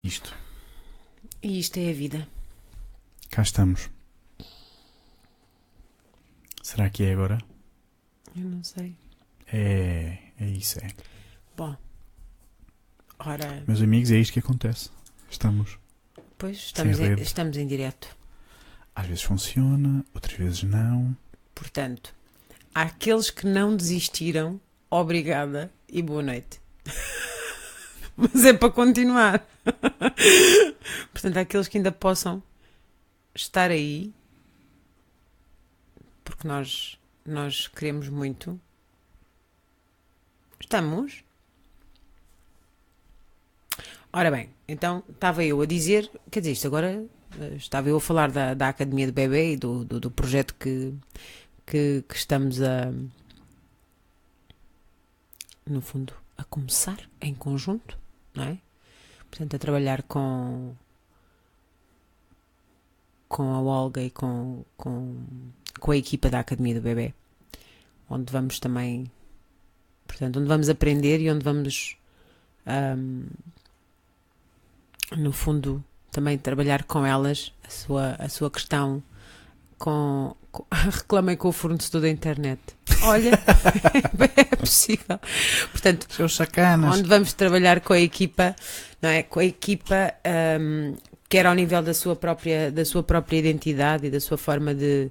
isto. E isto é a vida. Cá estamos. Será que é agora? Eu não sei. É isso, é. Bom. Ora, Meus amigos, é isto que acontece. Estamos. pois Sem rede. estamos em direto. Às vezes funciona, outras vezes não. Portanto, àqueles que não desistiram, obrigada e boa noite. Mas é para continuar. Portanto, àqueles que ainda possam estar aí, porque nós queremos muito. Estamos. Ora bem, então estava eu a dizer, quer dizer, isto agora estava eu a falar da Academia de Bebê e do projeto que estamos no fundo, a começar em conjunto, não é? Portanto, a trabalhar com a Olga e com a equipa da Academia do Bebê, onde vamos também, portanto, onde vamos aprender e onde vamos, no fundo, também trabalhar com elas a sua questão reclamei com o fornecedor da internet. Olha, é possível. Portanto, Seus sacanas. onde vamos trabalhar com a equipa, não é? Com a equipa, quer ao nível da sua própria identidade e da sua forma de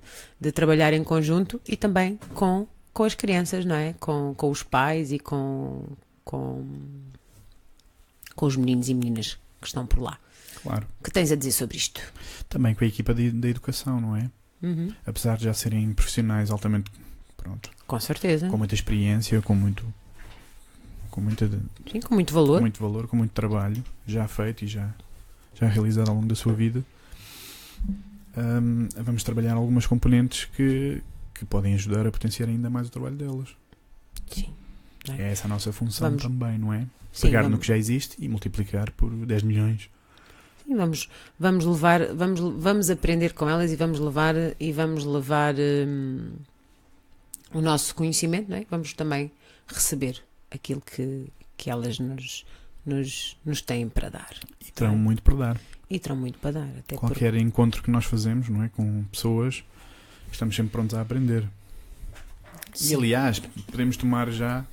trabalhar em conjunto e também com as crianças, não é? Com os pais e com os meninos e meninas que estão por lá. Claro. O que tens a dizer sobre isto? Também com a equipa da educação, não é? Uhum. Apesar de já serem profissionais altamente, pronto, Com certeza. com muita experiência, com muito Sim, com muito valor. com muito trabalho já feito e já realizado ao longo da sua vida. Vamos trabalhar algumas componentes que podem ajudar a potenciar ainda mais o trabalho delas. Sim. É essa a nossa função também, não é? Sim, Pegar no que já existe e multiplicar por 10 milhões. Sim, vamos aprender com elas e vamos levar o nosso conhecimento, não é? Vamos também receber aquilo que elas nos têm para dar. E terão muito para dar. E terão muito para dar. Até Qualquer encontro que nós fazemos, não é? Com pessoas, estamos sempre prontos a aprender. Sim. E aliás, podemos tomar já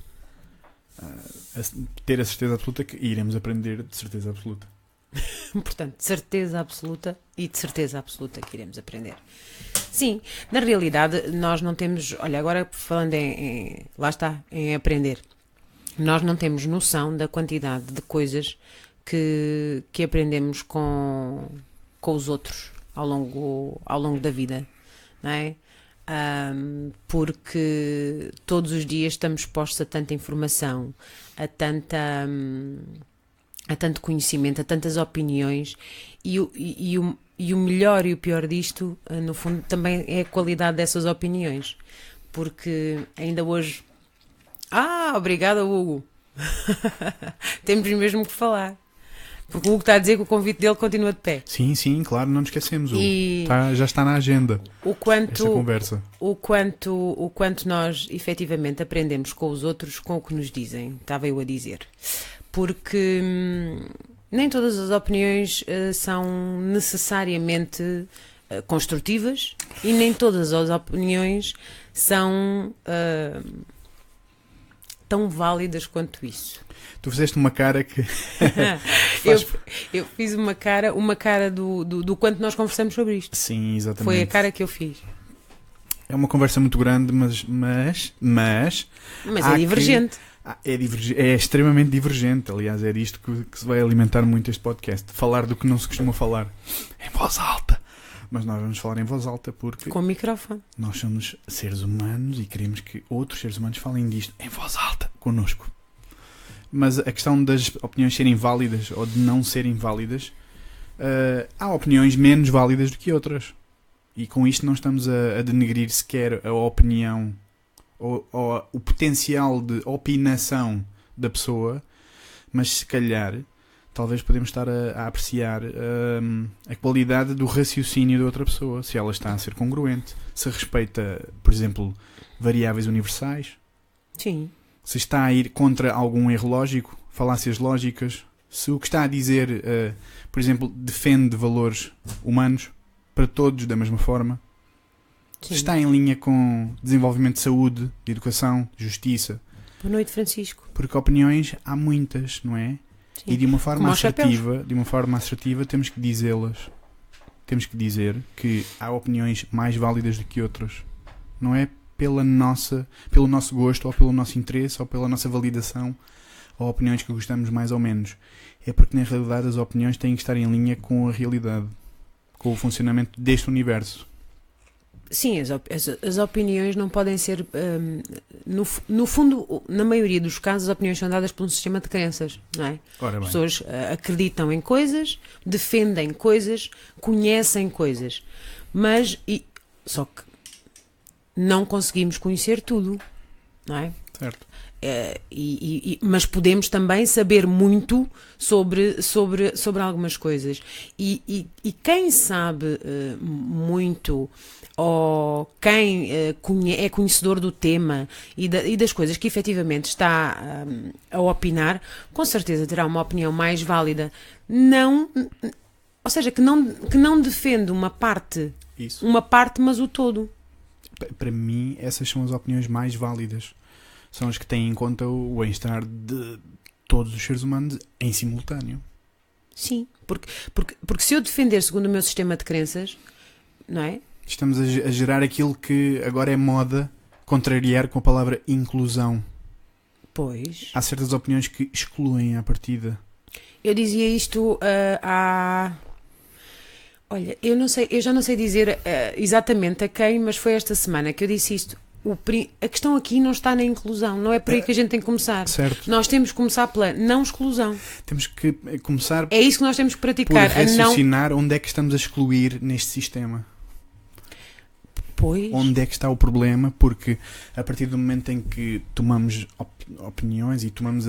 ter a certeza absoluta que iremos aprender de certeza absoluta. Portanto, de certeza absoluta e de certeza absoluta que iremos aprender. Sim, na realidade nós não temos, olha, agora falando lá está, em aprender, nós não temos noção da quantidade de coisas que aprendemos com os outros ao longo da vida, não é? Porque todos os dias estamos expostos a tanta informação, a tanto conhecimento, a tantas opiniões e o melhor e o pior disto, no fundo, também é a qualidade dessas opiniões, porque ainda hoje obrigada, Hugo. Temos mesmo que falar, porque o Hugo está a dizer que o convite dele continua de pé. Sim, claro, não nos esquecemos, Hugo. Já está na agenda esta conversa. O quanto nós efetivamente aprendemos com os outros, com o que nos dizem, estava eu a dizer. Porque nem todas as opiniões são necessariamente construtivas e nem todas as opiniões são tão válidas quanto isso. Tu fizeste uma cara que... eu fiz uma cara do quanto nós conversamos sobre isto. Sim, exatamente. Foi a cara que eu fiz. É uma conversa muito grande, mas é divergente. É extremamente divergente. Aliás, é disto que se vai alimentar muito este podcast. Falar do que não se costuma falar em voz alta. Mas nós vamos falar em voz alta porque... Com o microfone. Nós somos seres humanos e queremos que outros seres humanos falem disto em voz alta, connosco. Mas a questão das opiniões serem válidas ou de não serem válidas, há opiniões menos válidas do que outras. E com isto não estamos a denegrir sequer a opinião ou o potencial de opinação da pessoa, mas se calhar talvez podemos estar a apreciar a qualidade do raciocínio da outra pessoa, se ela está a ser congruente, se respeita, por exemplo, variáveis universais. Sim. Se está a ir contra algum erro lógico, falácias lógicas, Se o que está a dizer, por exemplo, defende valores humanos para todos da mesma forma, Sim. está em linha com desenvolvimento de saúde, de educação, de justiça. Boa noite, Francisco. Porque opiniões há muitas, não é? Sim. E de uma forma Como aos assertiva, temos que dizê-las. Temos que dizer que há opiniões mais válidas do que outras. Não é pelo nosso gosto, ou pelo nosso interesse, ou pela nossa validação, ou opiniões que gostamos mais ou menos. É porque na realidade as opiniões têm que estar em linha com a realidade, com o funcionamento deste universo. Sim, as opiniões não podem ser... no fundo, na maioria dos casos, as opiniões são dadas por um sistema de crenças, não é? Ora bem. As pessoas acreditam em coisas, defendem coisas, conhecem coisas. Só que não conseguimos conhecer tudo, não é? Certo. Mas podemos também saber muito sobre algumas coisas. E quem sabe muito, ou quem é conhecedor do tema e das coisas que efetivamente está a opinar, com certeza terá uma opinião mais válida. Ou seja, que não defende uma parte, mas o todo. Para mim, essas são as opiniões mais válidas. São as que têm em conta o bem-estar de todos os seres humanos em simultâneo. Sim, porque se eu defender segundo o meu sistema de crenças, não é? Estamos a gerar aquilo que agora é moda contrariar com a palavra inclusão. Pois. Há certas opiniões que excluem à partida. Eu dizia isto Olha, eu já não sei dizer exatamente a quem, mas foi esta semana que eu disse isto. A questão aqui não está na inclusão, não é por aí que a gente tem que começar. Certo. Nós temos que começar pela não exclusão. Temos que começar É isso que nós temos que por praticar. raciocinar onde é que estamos a excluir neste sistema. Pois. Onde é que está o problema, porque a partir do momento em que tomamos opiniões e tomamos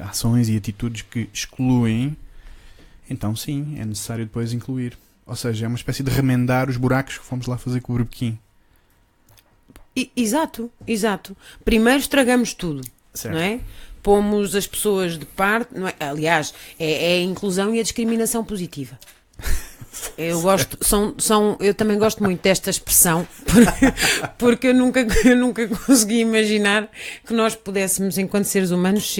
ações e atitudes que excluem, então sim, é necessário depois incluir. Ou seja, é uma espécie de remendar os buracos que fomos lá fazer com o Burbequim. Exato. Primeiro estragamos tudo, Certo. não é? Pomos as pessoas de parte, não é? Aliás, é a inclusão e a discriminação positiva. Eu gosto, eu também gosto muito desta expressão, porque eu nunca consegui imaginar que nós pudéssemos, enquanto seres humanos,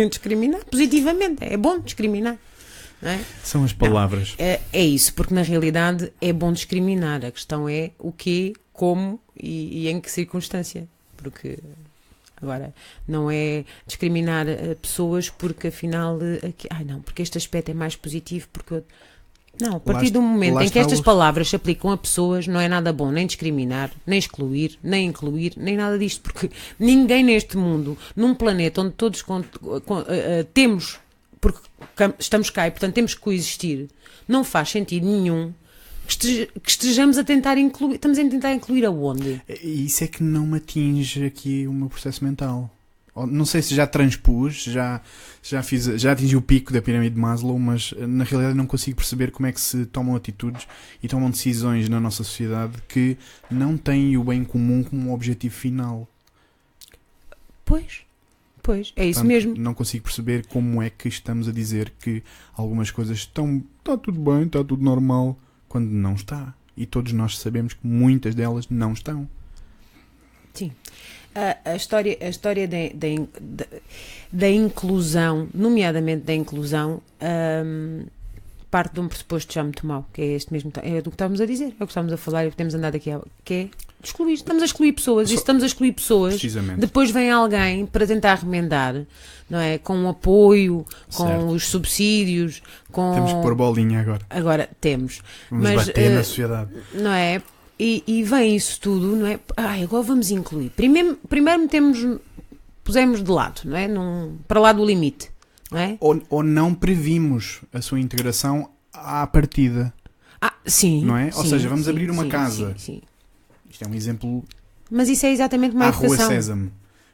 discriminar positivamente. É bom discriminar. Não é? São as palavras. É isso, porque na realidade é bom discriminar. A questão é o quê, como e em que circunstância. Porque agora não é discriminar pessoas porque afinal porque este aspecto é mais positivo, porque não, a partir do momento em que estas palavras se aplicam a pessoas, não é nada bom nem discriminar, nem excluir, nem incluir, nem nada disto, porque ninguém neste mundo, num planeta onde todos temos, porque estamos cá e portanto temos que coexistir, não faz sentido nenhum que estejamos a tentar incluir. Estamos a tentar incluir aonde? Isso é que não me atinge aqui o meu processo mental. Não sei se já transpus, já atingi o pico da pirâmide de Maslow, mas na realidade não consigo perceber como é que se tomam atitudes e tomam decisões na nossa sociedade que não têm o bem comum como objetivo final. Pois, é isso. Portanto, mesmo. Não consigo perceber como é que estamos a dizer que algumas coisas está tudo bem, está tudo normal, quando não está. E todos nós sabemos que muitas delas não estão. Sim. A história da inclusão, nomeadamente da inclusão, parte de um pressuposto já muito mau, que é este mesmo, é do que estávamos a dizer, é o que estávamos a falar e o que temos andado aqui, que é excluir. Estamos a excluir pessoas, e se estamos a excluir pessoas, depois vem alguém para tentar remendar, não é? Com o apoio, com certo. Os subsídios, Temos que pôr bolinha agora. Agora temos. Vamos bater na sociedade. Não é? E vem isso tudo, não é? Agora vamos incluir. Primeiro pusemos de lado, não é? Para lá do limite, não é? Ou não previmos a sua integração à partida. Sim. Não é? Sim, ou seja, vamos abrir uma sim, casa. Sim. Isto é um exemplo. Mas isso é exatamente uma educação. Rua Sésamo.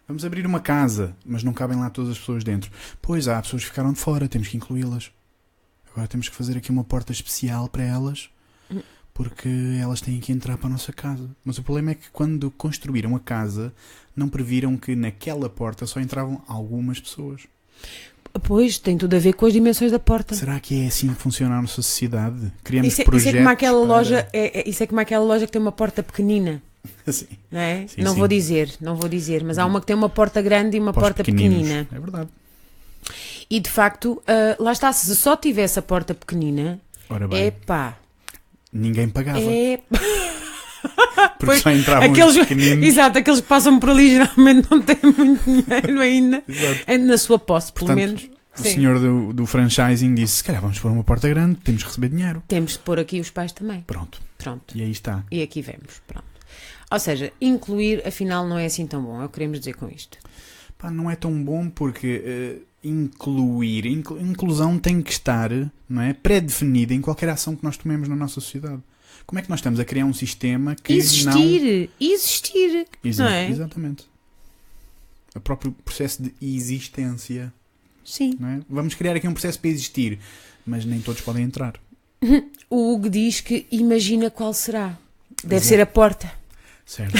Vamos abrir uma casa, mas não cabem lá todas as pessoas dentro. Pois há pessoas que ficaram de fora, temos que incluí-las. Agora temos que fazer aqui uma porta especial para elas. Porque elas têm que entrar para a nossa casa. Mas o problema é que quando construíram a casa, não previram que naquela porta só entravam algumas pessoas. Pois, tem tudo a ver com as dimensões da porta. Será que é assim que funciona a nossa sociedade? Criamos Isso é projetos como aquela para- loja, isso é como aquela loja que tem uma porta pequenina, Sim, não é? Sim, não sim. não vou dizer, mas há uma que tem uma porta grande e uma para os porta pequeninos. pequenina. É verdade. E de facto, lá está, se só tivesse a porta pequenina, Ora bem, epá, ninguém pagava. é... Porque pois, só entravam aqueles, os pequeninos. exato, aqueles que passam por ali geralmente não têm muito dinheiro ainda, Exato. é na sua posse, pelo Portanto, menos. O Sim. senhor do franchising disse: se calhar vamos pôr uma porta grande, temos que receber dinheiro. Temos de pôr aqui os pais também. Pronto. Pronto. E aí está. E aqui vemos. Pronto. Ou seja, incluir, afinal, não é assim tão bom. É o que queremos dizer com isto. Pá, não é tão bom porque inclusão tem que estar, não é, pré-definida em qualquer ação que nós tomemos na nossa sociedade. Como é que nós estamos a criar um sistema que Existir. não... Não é? Exatamente. O próprio processo de existência. Sim. Não é? Vamos criar aqui um processo para existir, mas nem todos podem entrar. O Hugo diz que imagina qual será. Deve Exato. ser a porta. Certo.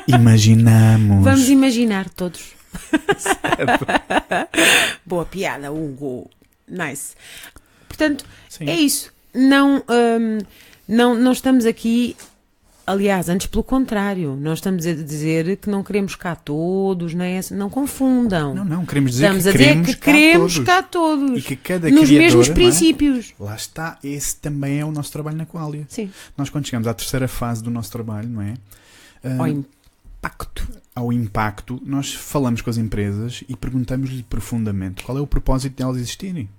Imaginamos. Vamos imaginar todos. Certo. Boa piada, Hugo. Nice. Portanto, Sim. é isso. Não estamos aqui. Aliás, antes pelo contrário, nós estamos a dizer que não queremos cá todos, não confundam. Não, queremos dizer Estamos que a dizer queremos que queremos todos. cá todos. E que cada nos criador, mesmos não é? princípios. Lá está, esse também é o nosso trabalho na Qualia. Sim. Nós quando chegamos à terceira fase do nosso trabalho, não é? Ao impacto. Ao impacto, nós falamos com as empresas e perguntamos-lhe profundamente qual é o propósito delas existirem.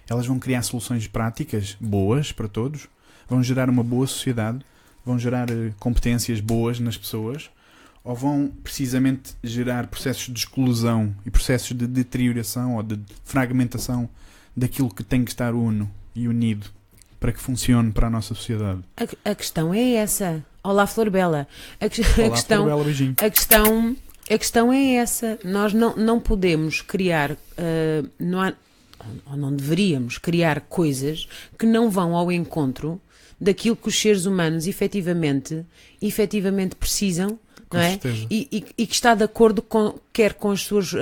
Elas vão criar soluções práticas boas para todos, vão gerar uma boa sociedade, vão gerar competências boas nas pessoas, ou vão precisamente gerar processos de exclusão e processos de deterioração ou de fragmentação daquilo que tem que estar uno e unido para que funcione para a nossa sociedade. A questão é essa. Olá, Flor Bela. Olá, Flor Bela, beijinho. A questão é essa. Nós não podemos criar, ou não deveríamos criar coisas que não vão ao encontro daquilo que os seres humanos efetivamente precisam, Com não é? certeza. E que está de acordo quer com as suas...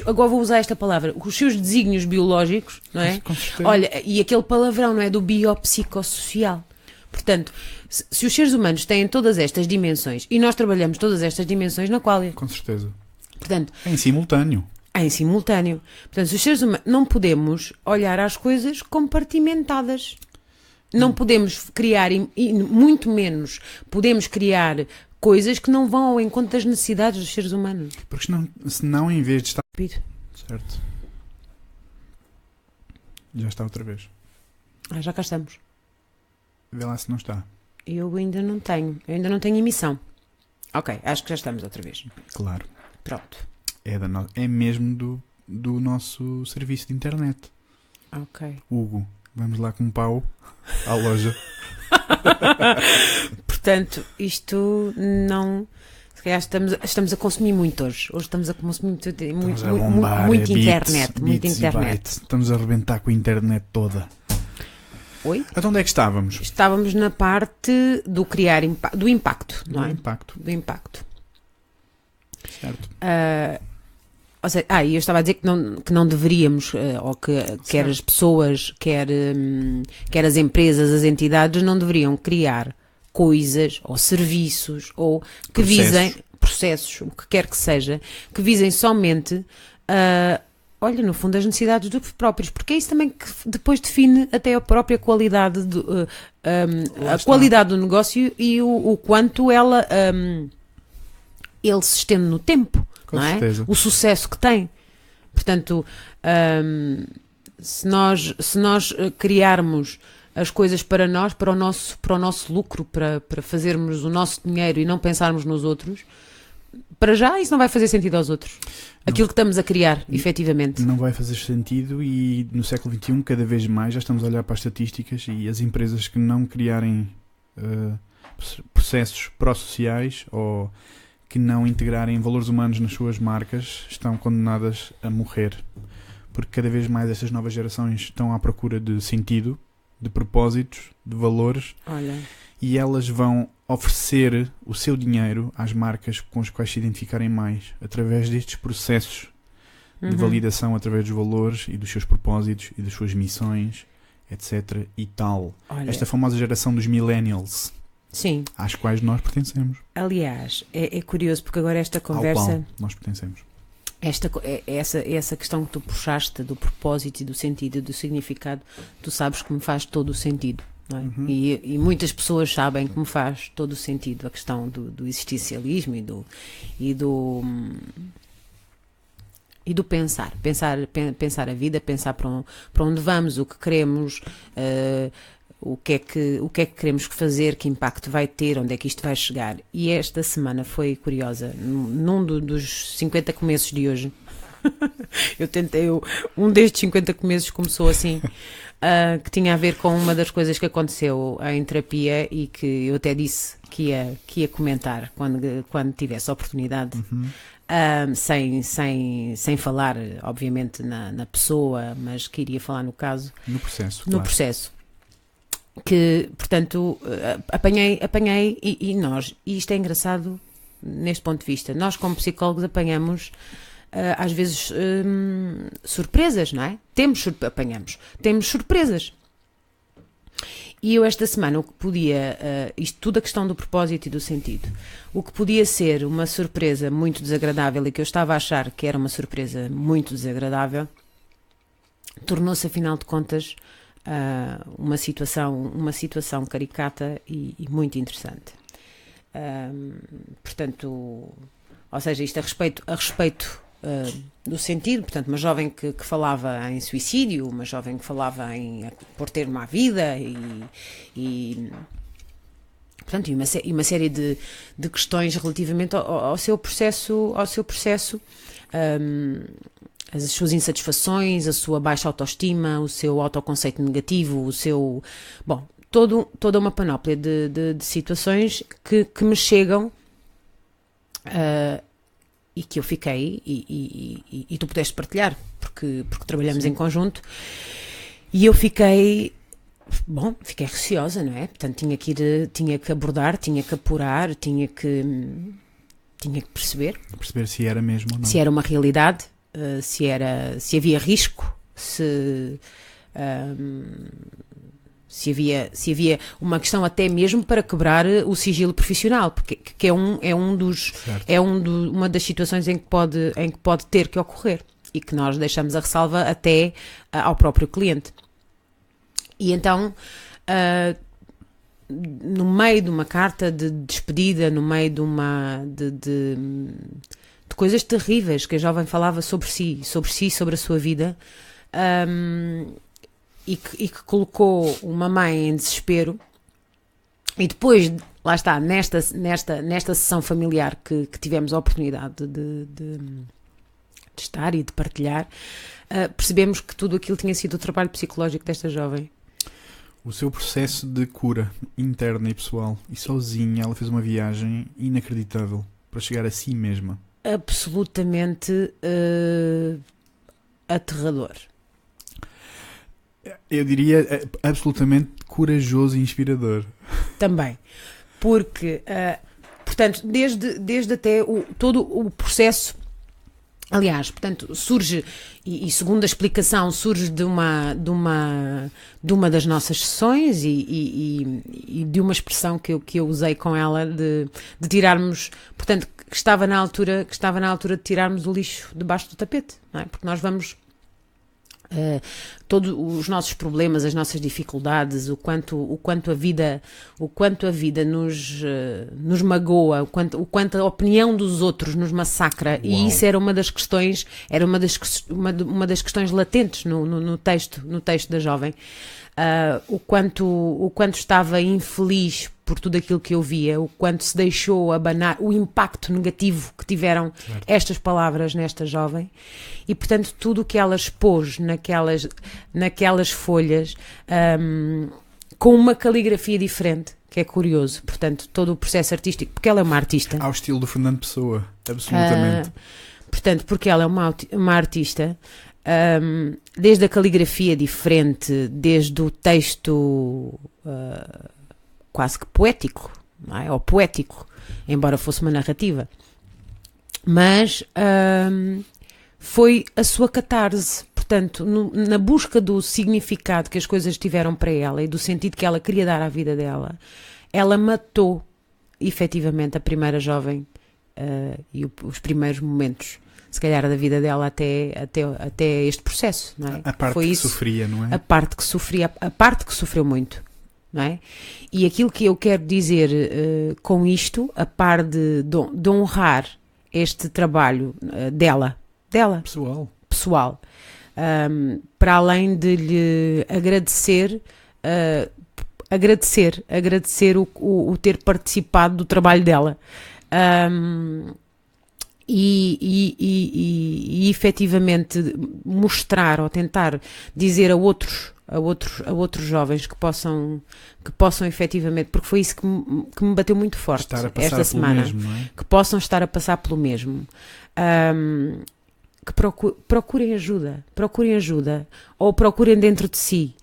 agora vou usar esta palavra, com os seus desígnios biológicos, não é? Com certeza. Olha, e aquele palavrão, não é? Do biopsicossocial. Portanto, se os seres humanos têm todas estas dimensões, e nós trabalhamos todas estas dimensões na Qualia, Com certeza. portanto, É em simultâneo. em simultâneo. Portanto, se os seres humanos não podemos olhar às coisas compartimentadas. Não podemos criar, e muito menos podemos criar coisas que não vão ao encontro das necessidades dos seres humanos. Porque senão em vez de estar... Repito. Certo. Já está outra vez. Já cá estamos. Vê lá se não está. Eu ainda não tenho emissão. Ok, acho que já estamos outra vez. Claro. Pronto. É mesmo do nosso serviço de internet. Ok. Hugo, vamos lá com um pau à loja. Portanto, isto não... Se calhar estamos a consumir muito hoje. Hoje estamos a consumir Estamos a bombar, muito bits, internet. Muito bits e internet. bytes. Estamos a arrebentar com a internet toda. Oi? Então onde é que estávamos? Estávamos na parte do criar do impacto, não é? Do impacto. Do impacto. Certo. Ou seja, e eu estava a dizer que não deveríamos, ou que quer as pessoas, quer as empresas, as entidades, não deveriam criar coisas ou serviços ou que visem processos, o que quer que seja, que visem somente olha, no fundo, as necessidades dos próprios, porque é isso também que depois define até a própria qualidade a qualidade do negócio e o quanto ele se estende no tempo, Com não é? certeza. O sucesso que tem. Portanto, se nós criarmos as coisas para nós, para o nosso lucro, para fazermos o nosso dinheiro e não pensarmos nos outros, para já isso não vai fazer sentido aos outros. Aquilo que estamos a criar, efetivamente. Não vai fazer sentido e no século XXI cada vez mais já estamos a olhar para as estatísticas e as empresas que não criarem processos pró-sociais ou que não integrarem valores humanos nas suas marcas estão condenadas a morrer. Porque cada vez mais estas novas gerações estão à procura de sentido, de propósitos, de valores. Olha, E elas vão oferecer o seu dinheiro às marcas com as quais se identificarem mais, através destes processos de validação através dos valores e dos seus propósitos e das suas missões, etc. e tal. Olha, Esta famosa geração dos millennials, sim. às quais nós pertencemos. Aliás, é curioso porque agora esta Ao conversa, qual nós pertencemos. essa questão que tu puxaste do propósito e do sentido e do significado, tu sabes que me faz todo o sentido. Não é? E muitas pessoas sabem que me faz todo o sentido a questão do existencialismo e do pensar a vida, pensar para onde vamos, o que queremos, o que é que queremos fazer, que impacto vai ter, onde é que isto vai chegar. E esta semana foi curiosa, num dos 50 começos de hoje. Um destes 50 começos começou assim, que tinha a ver com uma das coisas que aconteceu em terapia e que eu até disse que ia comentar quando tivesse a oportunidade, sem falar, obviamente, na pessoa, mas que iria falar no caso. No processo. No claro. processo. Que, portanto, apanhei e isto é engraçado neste ponto de vista, nós como psicólogos apanhamos às vezes surpresas, não é? Temos surpresas. E eu esta semana o que podia, isto tudo a questão do propósito e do sentido, o que podia ser uma surpresa muito desagradável e que eu estava a achar que era uma surpresa muito desagradável, tornou-se afinal de contas uma situação caricata e muito interessante. Portanto, ou seja, isto a respeito do sentido, portanto, uma jovem que falava em suicídio, uma jovem que falava em por ter uma vida portanto, e uma série de questões relativamente ao seu processo, as suas insatisfações, a sua baixa autoestima, o seu autoconceito negativo, toda uma panóplia de situações que me chegam e que eu fiquei e tu pudeste partilhar porque trabalhamos em conjunto e eu fiquei receosa, não é? Portanto, tinha que abordar, tinha que apurar, tinha que perceber se era mesmo ou não. Se era uma realidade, se havia risco, se havia uma questão até mesmo para quebrar o sigilo profissional, porque uma das situações em que pode ter que ocorrer e que nós deixamos a ressalva até ao próprio cliente. E então, no meio de uma carta de despedida, no meio de coisas terríveis que a jovem falava sobre si, sobre a sua vida, e que colocou uma mãe em desespero, e depois, lá está, nesta sessão familiar que tivemos a oportunidade de estar e de partilhar, percebemos que tudo aquilo tinha sido o trabalho psicológico desta jovem. O seu processo de cura interna e pessoal, e sozinha ela fez uma viagem inacreditável para chegar a si mesma. Absolutamente aterrador. Eu diria absolutamente corajoso e inspirador. Também, porque, portanto, desde até todo o processo, aliás, portanto, surge, e segundo a explicação, surge de uma das nossas sessões e de uma expressão que eu usei com ela de tirarmos, portanto, que estava na altura de tirarmos o lixo debaixo do tapete, não é? Porque nós vamos todos os nossos problemas, as nossas dificuldades, o quanto a vida nos magoa, o quanto a opinião dos outros nos massacra. Uau. E isso era uma das questões latentes no texto da jovem. O quanto estava infeliz por tudo aquilo que eu via, o quanto se deixou abanar, o impacto negativo que tiveram estas palavras nesta jovem, e portanto tudo o que ela expôs naquelas folhas, com uma caligrafia diferente, que é curioso, portanto todo o processo artístico, porque ela é uma artista. Ao estilo do Fernando Pessoa, absolutamente. Portanto, porque ela é uma artista, desde a caligrafia diferente, desde o texto quase que poético, não é? Ou poético, embora fosse uma narrativa, mas foi a sua catarse. Portanto, na busca do significado que as coisas tiveram para ela e do sentido que ela queria dar à vida dela, ela matou efetivamente a primeira jovem e os primeiros momentos, se calhar, da vida dela até este processo, não é? A parte foi que isso, sofria, não é? a parte que sofria, a parte que sofreu muito, não é? E aquilo que eu quero dizer com isto, a par de honrar este trabalho dela, pessoal, para além de lhe agradecer o ter participado do trabalho dela, e efetivamente mostrar ou tentar dizer a outros jovens que possam efetivamente, porque foi isso que me bateu muito forte esta semana, mesmo, não é? que possam estar a passar pelo mesmo, que procurem ajuda, ou procurem dentro de si,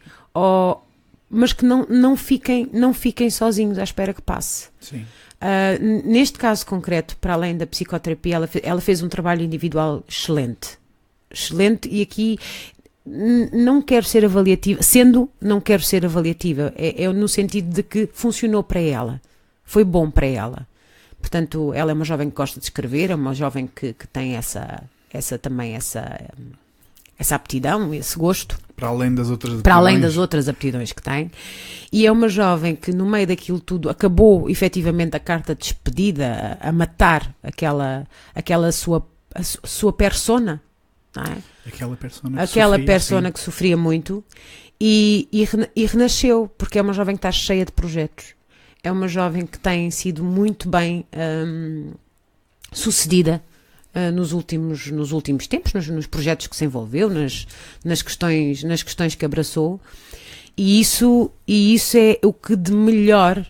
mas que não fiquem sozinhos à espera que passe. Sim. Neste caso concreto, para além da psicoterapia, ela fez um trabalho individual excelente, e aqui não quero ser avaliativa, não quero ser avaliativa, é no sentido de que funcionou para ela, foi bom para ela. Portanto, ela é uma jovem que gosta de escrever, é uma jovem que tem essa aptidão, esse gosto. Para além das outras aptidões que tem. E é uma jovem que, no meio daquilo tudo, acabou efetivamente a carta de despedida a matar aquela sua persona, não é? Aquela persona que sofria muito e renasceu, porque é uma jovem que está cheia de projetos. É uma jovem que tem sido muito bem sucedida nos últimos tempos, nos projetos que se envolveu, nas questões que abraçou, e isso é o que de melhor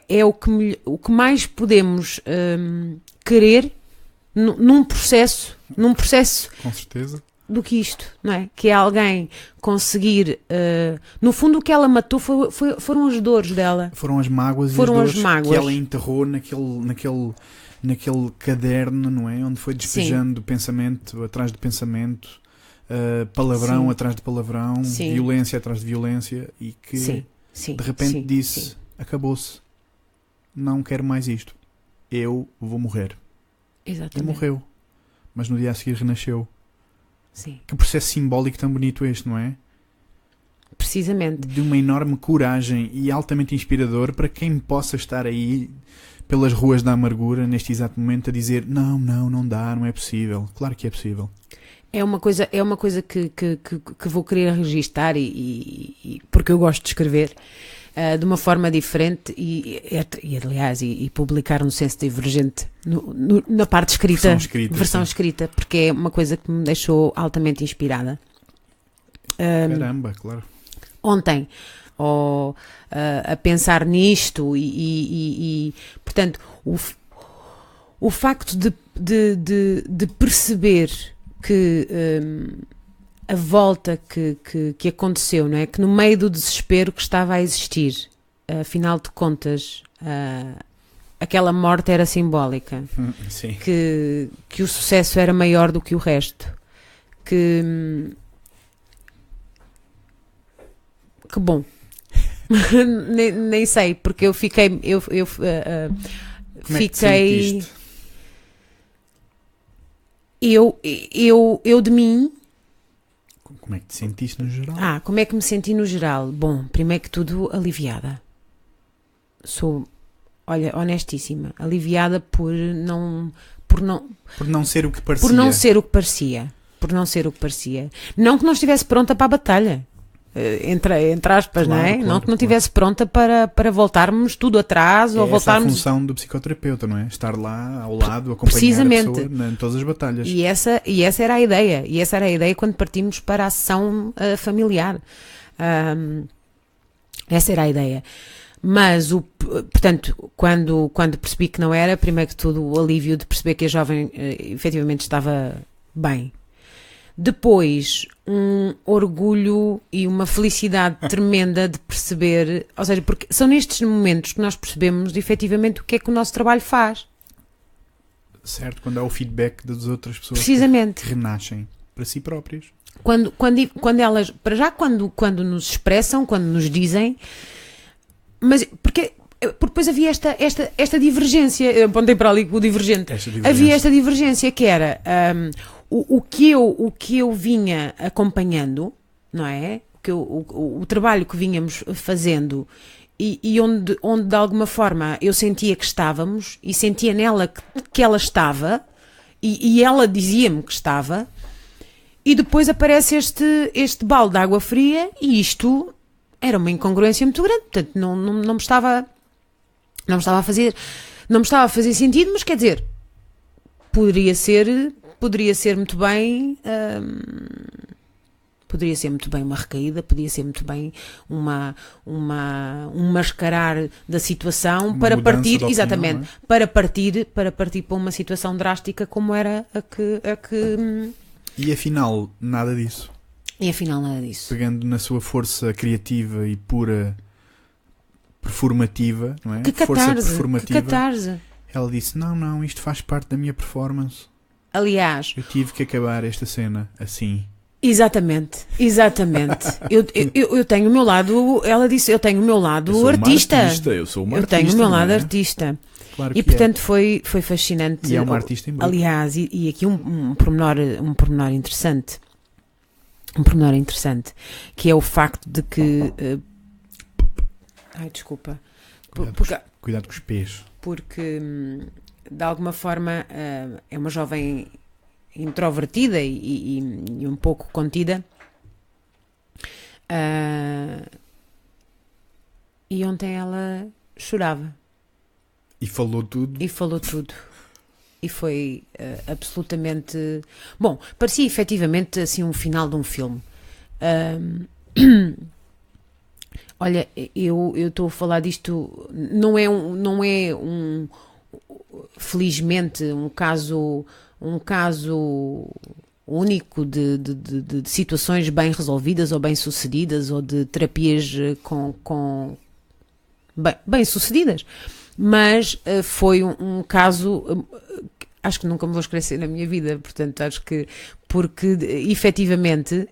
é o que mais podemos querer num processo com certeza, do que isto, não é? Que é alguém conseguir, no fundo o que ela matou foram as dores dela, foram as mágoas que ela enterrou naquele caderno, não é? Onde foi despejando pensamento atrás de pensamento, palavrão atrás de palavrão, violência atrás de violência, e que de repente disse: acabou-se, não quero mais isto, eu vou morrer. Exatamente. E morreu, mas no dia a seguir renasceu. Sim. Que processo simbólico tão bonito este, não é? Precisamente. De uma enorme coragem e altamente inspirador para quem possa estar aí pelas ruas da amargura neste exato momento a dizer: não dá, não é possível. Claro que é possível. É uma coisa que vou querer registar, e porque eu gosto de escrever de uma forma diferente, e aliás publicar no Senso Divergente na parte escrita, versão escrita, porque é uma coisa que me deixou altamente inspirada. Caramba, claro. Ontem, a pensar nisto, portanto, o facto de perceber que a volta que aconteceu, não é? Que no meio do desespero que estava a existir, afinal de contas, aquela morte era simbólica, Sim. que o sucesso era maior do que o resto, que bom. nem sei, porque eu fiquei Como é que te sentiste? Eu de mim. Como é que te sentiste no geral? Como é que me senti no geral? Bom, primeiro que tudo, aliviada. Sou, olha, honestíssima, aliviada por não ser o que parecia. Por não ser o que parecia. Não que não estivesse pronta para a batalha. Entre aspas, claro, não é? Claro, não que não estivesse pronta para voltarmos tudo atrás, ou voltarmos... Essa é a função do psicoterapeuta, não é? Estar lá ao lado, acompanhar a pessoa em todas as batalhas. E essa era a ideia. E essa era a ideia quando partimos para a sessão familiar. Essa era a ideia. Mas, portanto, quando percebi que não era, primeiro que tudo, o alívio de perceber que a jovem efetivamente estava bem. Depois, um orgulho e uma felicidade tremenda de perceber, ou seja, porque são nestes momentos que nós percebemos efetivamente o que é que o nosso trabalho faz. Certo, quando há o feedback das outras pessoas Precisamente. que renascem para si próprias. Quando elas, para já quando nos expressam, quando nos dizem, mas porque depois havia esta divergência, eu apontei para ali o divergente, havia esta divergência que era o que eu vinha acompanhando, não é? O trabalho que vínhamos fazendo e onde de alguma forma eu sentia que estávamos e sentia nela que ela estava e ela dizia-me que estava. E depois aparece este balde de água fria e isto era uma incongruência muito grande. Portanto, não me estava a fazer sentido, mas quer dizer, poderia ser muito bem uma recaída, podia ser muito bem um mascarar da situação Uma para mudança partir, de opinião, exatamente, não é? para partir para uma situação drástica como era a que E afinal, nada disso. e afinal nada disso. Pegando na sua força criativa e pura performativa, não é? Que catarse. Ela disse, não, isto faz parte da minha performance. Aliás, Eu tive que acabar esta cena assim. exatamente. Eu tenho o meu lado, ela disse, eu tenho o meu lado artista. Eu sou uma Eu artista. tenho o meu não lado é? artista. Claro E que portanto foi fascinante. E é uma artista em bruto. Aliás, e aqui um pormenor interessante. Um pormenor interessante, que é o facto de que ai, desculpa. Cuidado com os pés. Porque de alguma forma é uma jovem introvertida e um pouco contida. E ontem ela chorava. E falou tudo. E foi absolutamente... Bom, parecia efetivamente assim um final de um filme. Olha, eu estou a falar disto... Não é felizmente, um caso único de situações bem resolvidas ou bem sucedidas ou de terapias bem sucedidas. Mas foi um caso, acho que nunca me vou esquecer na minha vida, portanto acho que, porque efetivamente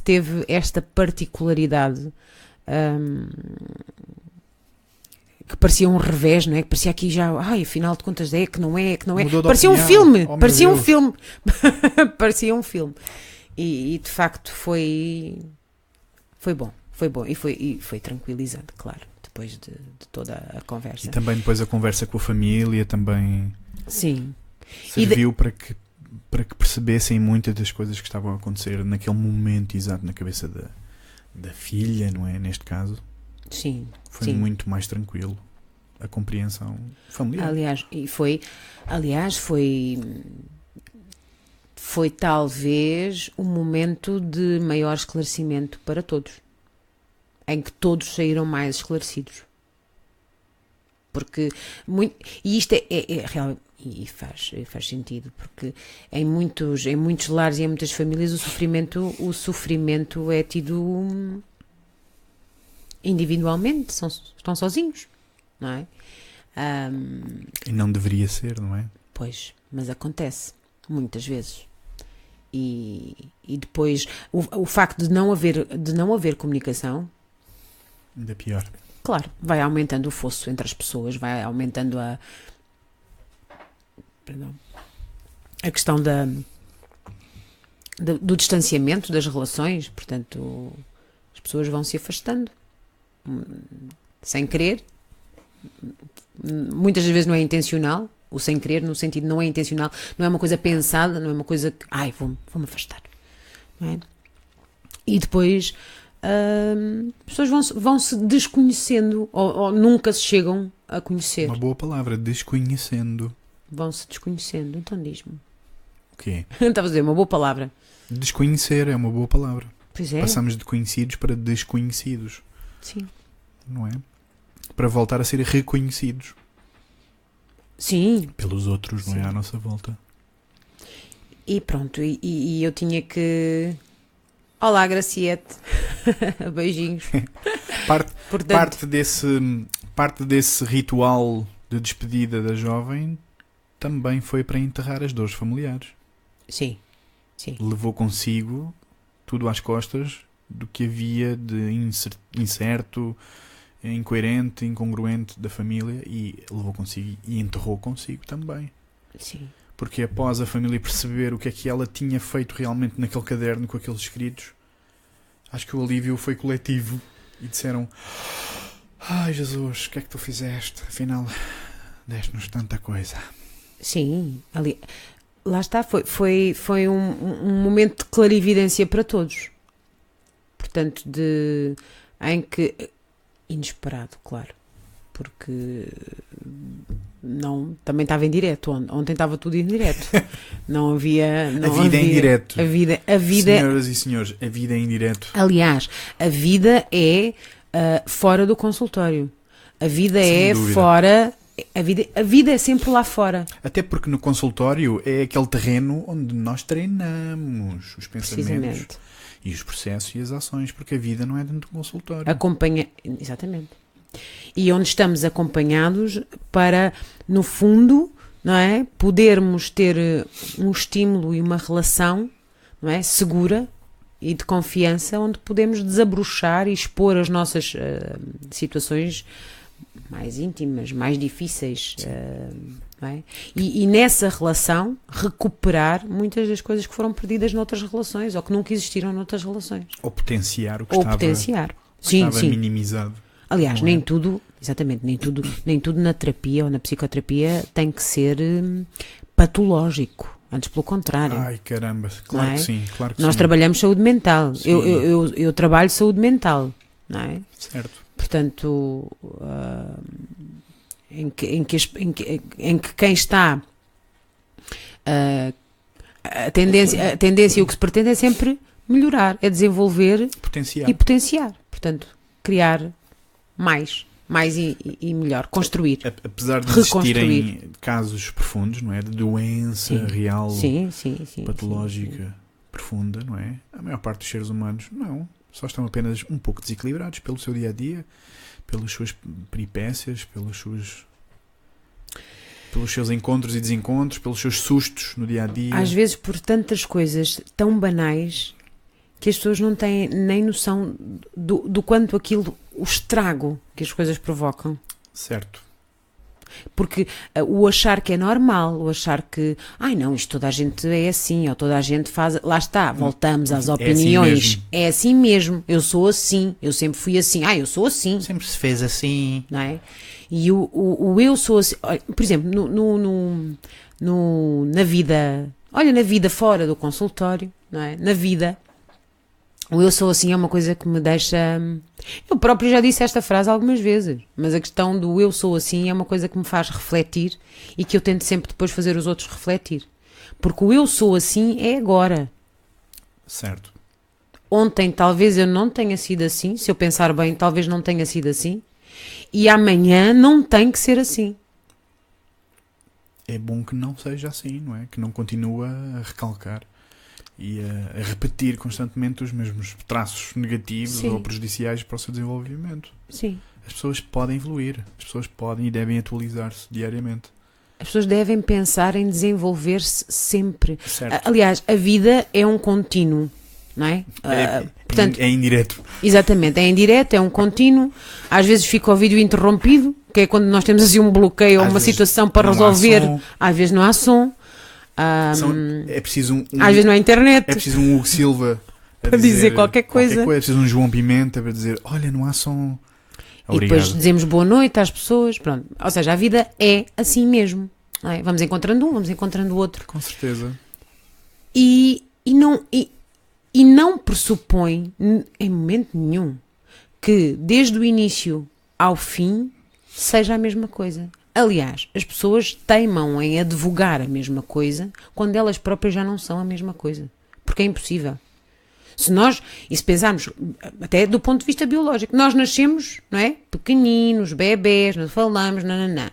teve esta particularidade que parecia um revés, não é? Que parecia aqui já, afinal de contas que não é. Parecia um filme, parecia um filme. Parecia um filme. E de facto foi bom e foi tranquilizante, claro. Depois de toda a conversa. E também depois a conversa com a família também sim. Serviu para que percebessem muitas das coisas que estavam a acontecer naquele momento exato na cabeça da filha, não é? Neste caso. Sim. Foi muito mais tranquilo a compreensão familiar. Aliás, foi talvez um momento de maior esclarecimento para todos. Em que todos saíram mais esclarecidos. Porque e isto é real e faz sentido, porque em muitos lares e em muitas famílias o sofrimento é tido individualmente, estão sozinhos, não é? E não deveria ser, não é? Pois, mas acontece muitas vezes. E depois o facto de não haver comunicação, ainda pior. Claro, vai aumentando o fosso entre as pessoas, vai aumentando a questão do distanciamento das relações, portanto, as pessoas vão se afastando sem querer. Muitas das vezes não é intencional, o sem querer, no sentido não é intencional, não é uma coisa pensada, não é uma coisa que, vou-me afastar, não é? E depois as pessoas vão se desconhecendo ou nunca se chegam a conhecer. Uma boa palavra, desconhecendo. Vão se desconhecendo, então diz-me. O quê? Estava a dizer, uma boa palavra. Desconhecer é uma boa palavra. Pois é. Passamos de conhecidos para desconhecidos. Sim. Não é? Para voltar a ser reconhecidos. Sim. Pelos outros, não é? À nossa volta. E pronto, e eu tinha que... Olá, Graciete. Beijinhos. Portanto, parte desse ritual de despedida da jovem também foi para enterrar as dores familiares. Sim, sim. Levou consigo tudo às costas do que havia de incerto, incoerente, incongruente da família, e levou consigo e enterrou consigo também. Sim. Porque após a família perceber o que é que ela tinha feito realmente naquele caderno com aqueles escritos, acho que o alívio foi coletivo e disseram: ai Jesus, o que é que tu fizeste? Afinal, deste-nos tanta coisa. Sim, ali, lá está, foi um momento de clarividência para todos. Portanto, em que, inesperado, claro, porque também estava em direto, ontem estava tudo em direto, não havia... Não a vida havia, é em direto. A vida, senhoras e senhores, a vida é em direto. aliás, a vida é fora do consultório, a vida Sem é dúvida. fora... A vida é sempre lá fora. Até porque no consultório é aquele terreno onde nós treinamos os pensamentos Precisamente. e os processos e as ações, porque a vida não é dentro do consultório. Exatamente. E onde estamos acompanhados para, no fundo, não é, podermos ter um estímulo e uma relação, não é, segura e de confiança, onde podemos desabrochar e expor as nossas situações mais íntimas, mais difíceis, não é? E nessa relação recuperar muitas das coisas que foram perdidas noutras relações ou que nunca existiram noutras relações. Ou potenciar o que Ou estava, potenciar. que Sim, estava sim. minimizado. Aliás, Não é? nem tudo na terapia ou na psicoterapia tem que ser patológico. Antes, pelo contrário. Ai, caramba, claro Não é? que sim, claro que Nós sim. trabalhamos saúde mental. Sim. Eu trabalho saúde mental, não é? Certo. Portanto, em que quem está a tendência e o que se pretende é sempre melhorar, é desenvolver Potenciar. e potenciar. Portanto, criar mais e melhor, construir. Apesar de reconstruir. existirem casos profundos, não é? De doença Sim. real, Sim, patológica, sim. profunda, não é? A maior parte dos seres humanos, não. Só estão apenas um pouco desequilibrados pelo seu dia-a-dia, pelas suas peripécias, pelos seus encontros e desencontros, pelos seus sustos no dia-a-dia. Às vezes por tantas coisas tão banais que as pessoas não têm nem noção do quanto aquilo, o estrago que as coisas provocam. Certo. Porque o achar que é normal, o achar que, ai não, isto toda a gente é assim, ou toda a gente faz, lá está, voltamos às opiniões, é assim mesmo, eu sou assim, eu sempre fui assim, eu sou assim, Sempre se fez assim. não é? E o eu sou assim, olha, por exemplo, na vida fora do consultório, não é? Na vida, o eu sou assim é uma coisa que me deixa... Eu próprio já disse esta frase algumas vezes, mas a questão do eu sou assim é uma coisa que me faz refletir e que eu tento sempre depois fazer os outros refletir. Porque o eu sou assim é agora. Certo. Ontem talvez eu não tenha sido assim, se eu pensar bem talvez não tenha sido assim, e amanhã não tem que ser assim. É bom que não seja assim, não é? Que não continue a recalcar e a repetir constantemente os mesmos traços negativos Sim. ou prejudiciais para o seu desenvolvimento. Sim. As pessoas podem evoluir, as pessoas podem e devem atualizar-se diariamente. As pessoas devem pensar em desenvolver-se sempre. Certo. Aliás, a vida é um contínuo, não é? Portanto, É indireto. exatamente, é indireto, é um contínuo. Às vezes fica o vídeo interrompido, que é quando nós temos assim um bloqueio ou Às uma vezes situação para não há resolver. som. Às vezes não há som. É preciso Às vezes não há internet. É preciso um Hugo Silva a Para dizer qualquer coisa. É preciso um João Pimenta para dizer: olha, não há som. E Obrigado. depois dizemos boa noite às pessoas. Pronto. Ou seja, a vida é assim mesmo. Não é? Vamos encontrando um, vamos encontrando o outro. Com certeza. E não pressupõe em momento nenhum que desde o início ao fim seja a mesma coisa. Aliás, as pessoas teimam em advogar a mesma coisa quando elas próprias já não são a mesma coisa. Porque é impossível. Se pensarmos, até do ponto de vista biológico, nós nascemos, não é? Pequeninos, bebés, não falamos, nananã.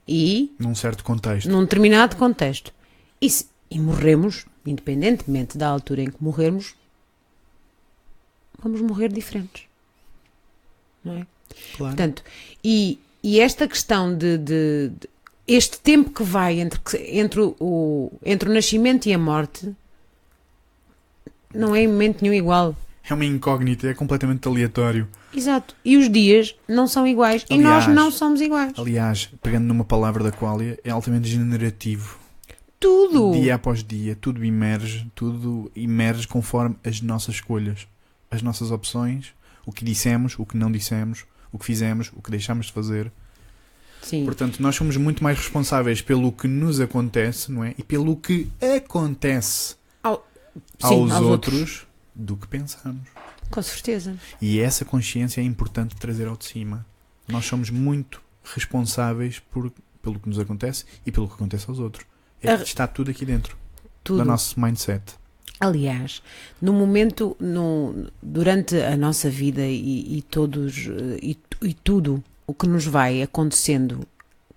E Num certo contexto. num determinado contexto. E morremos, independentemente da altura em que morrermos, vamos morrer diferentes. Não é? Claro. Portanto, e esta questão de este tempo que vai entre o nascimento e a morte não é em momento nenhum igual. É uma incógnita, é completamente aleatório. Exato. E os dias não são iguais. E nós não somos iguais. Aliás, pegando numa palavra da Qualia, é altamente generativo. Tudo. Dia após dia, tudo emerge conforme as nossas escolhas, as nossas opções, o que dissemos, o que não dissemos, o que fizemos, o que deixámos de fazer. Sim. Portanto, nós somos muito mais responsáveis pelo que nos acontece, não é? E pelo que acontece aos outros do que pensamos. Com certeza. E essa consciência é importante trazer ao de cima. Nós somos muito responsáveis pelo que nos acontece e pelo que acontece aos outros. Está tudo aqui dentro do nosso mindset. Aliás, no momento, durante a nossa vida e tudo o que nos vai acontecendo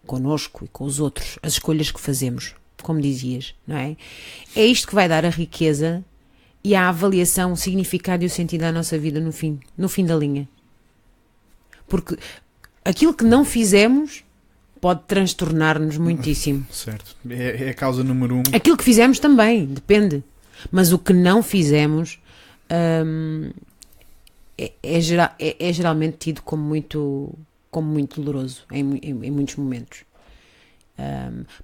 connosco e com os outros, as escolhas que fazemos, como dizias, não é? É isto que vai dar a riqueza e a avaliação, o significado e o sentido da nossa vida no fim da linha. Porque aquilo que não fizemos pode transtornar-nos muitíssimo. Certo. É a causa número 1. Aquilo que fizemos também, depende. Mas o que não fizemos é geralmente tido como muito doloroso em muitos momentos.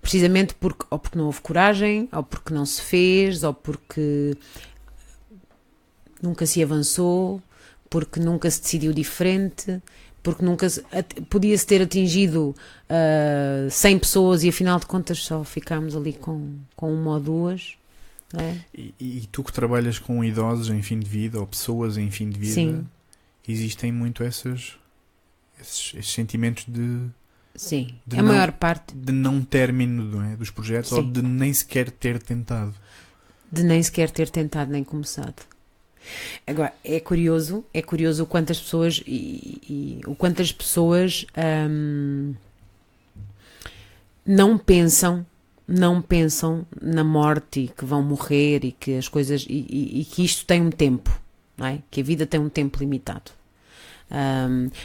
Precisamente ou porque não houve coragem, ou porque não se fez, ou porque nunca se avançou, porque nunca se decidiu diferente, porque nunca podia-se ter atingido 100 pessoas e afinal de contas só ficámos ali com uma ou duas. É? E tu que trabalhas com idosos em fim de vida ou pessoas em fim de vida, sim, existem muito esses sentimentos de... Sim, a maior parte de não término, não é, dos projetos, sim, ou de nem sequer ter tentado. De nem sequer ter tentado nem começado. Agora, é curioso o quanto as pessoas o quanto as pessoas não pensam na morte e que vão morrer e que as coisas e que isto tem um tempo, não é? Que a vida tem um tempo limitado.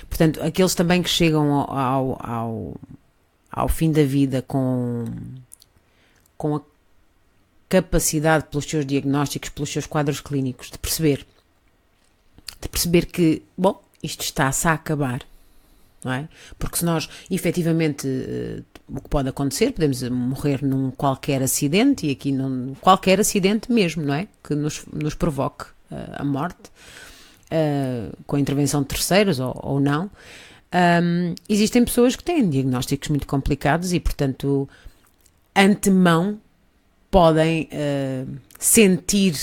Portanto, aqueles também que chegam ao fim da vida com a capacidade pelos seus diagnósticos, pelos seus quadros clínicos, de perceber que, bom, isto está-se a acabar, não é? Porque se nós, efetivamente, o que pode acontecer, podemos morrer num qualquer acidente, e aqui qualquer acidente mesmo, não é? Que nos provoque a morte, com a intervenção de terceiros ou não. Existem pessoas que têm diagnósticos muito complicados e, portanto, antemão podem sentir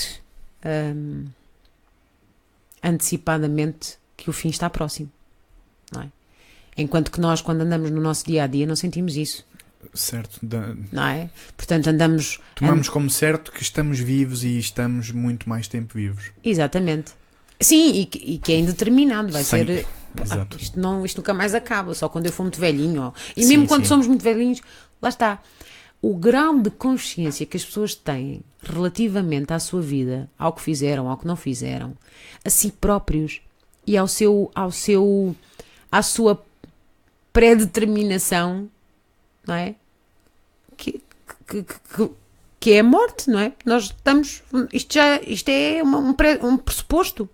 antecipadamente que o fim está próximo, não é? Enquanto que nós, quando andamos no nosso dia-a-dia, não sentimos isso. Certo. Não é? Portanto, tomamos como certo que estamos vivos e estamos muito mais tempo vivos. Exatamente. Sim, e que é indeterminado, vai ser... Exato. Isto nunca mais acaba, só quando eu for muito velhinho. E sim, mesmo quando somos muito velhinhos, lá está. O grau de consciência que as pessoas têm relativamente à sua vida, ao que fizeram, ao que não fizeram, a si próprios e à sua predeterminação, não é? Que é a morte, não é? Nós estamos... Isto é um pressuposto,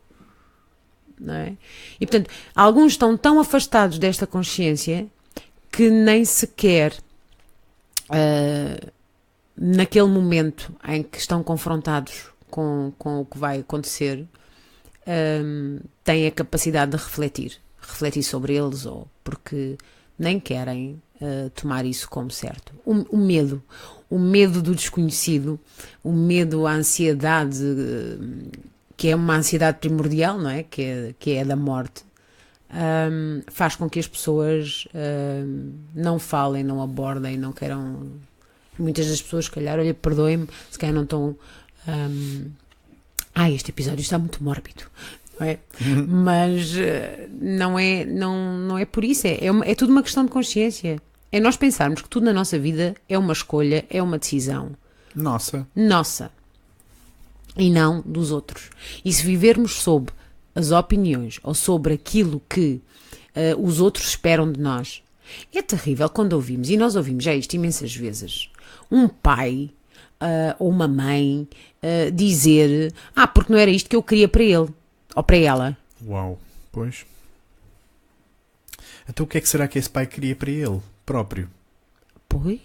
não é? E, portanto, alguns estão tão afastados desta consciência que nem sequer... naquele momento em que estão confrontados com o que vai acontecer, têm a capacidade de refletir sobre eles, ou porque nem querem tomar isso como certo. O medo do desconhecido, o medo, a ansiedade, que é uma ansiedade primordial, não é? Que é da morte, faz com que as pessoas não falem, não abordem, não queiram. Muitas das pessoas, se calhar, olha, perdoem-me, se calhar não estão... este episódio está muito mórbido, não é? Mas não é por isso, é tudo uma questão de consciência. É nós pensarmos que tudo na nossa vida é uma escolha, é uma decisão. Nossa. E não dos outros. E se vivermos sob as opiniões ou sobre aquilo que os outros esperam de nós, É terrível quando ouvimos, e nós ouvimos já isto imensas vezes, um pai ou uma mãe dizer: porque não era isto que eu queria para ele ou para ela. Uau, pois. Então o que é que será que esse pai queria para ele próprio? Pois.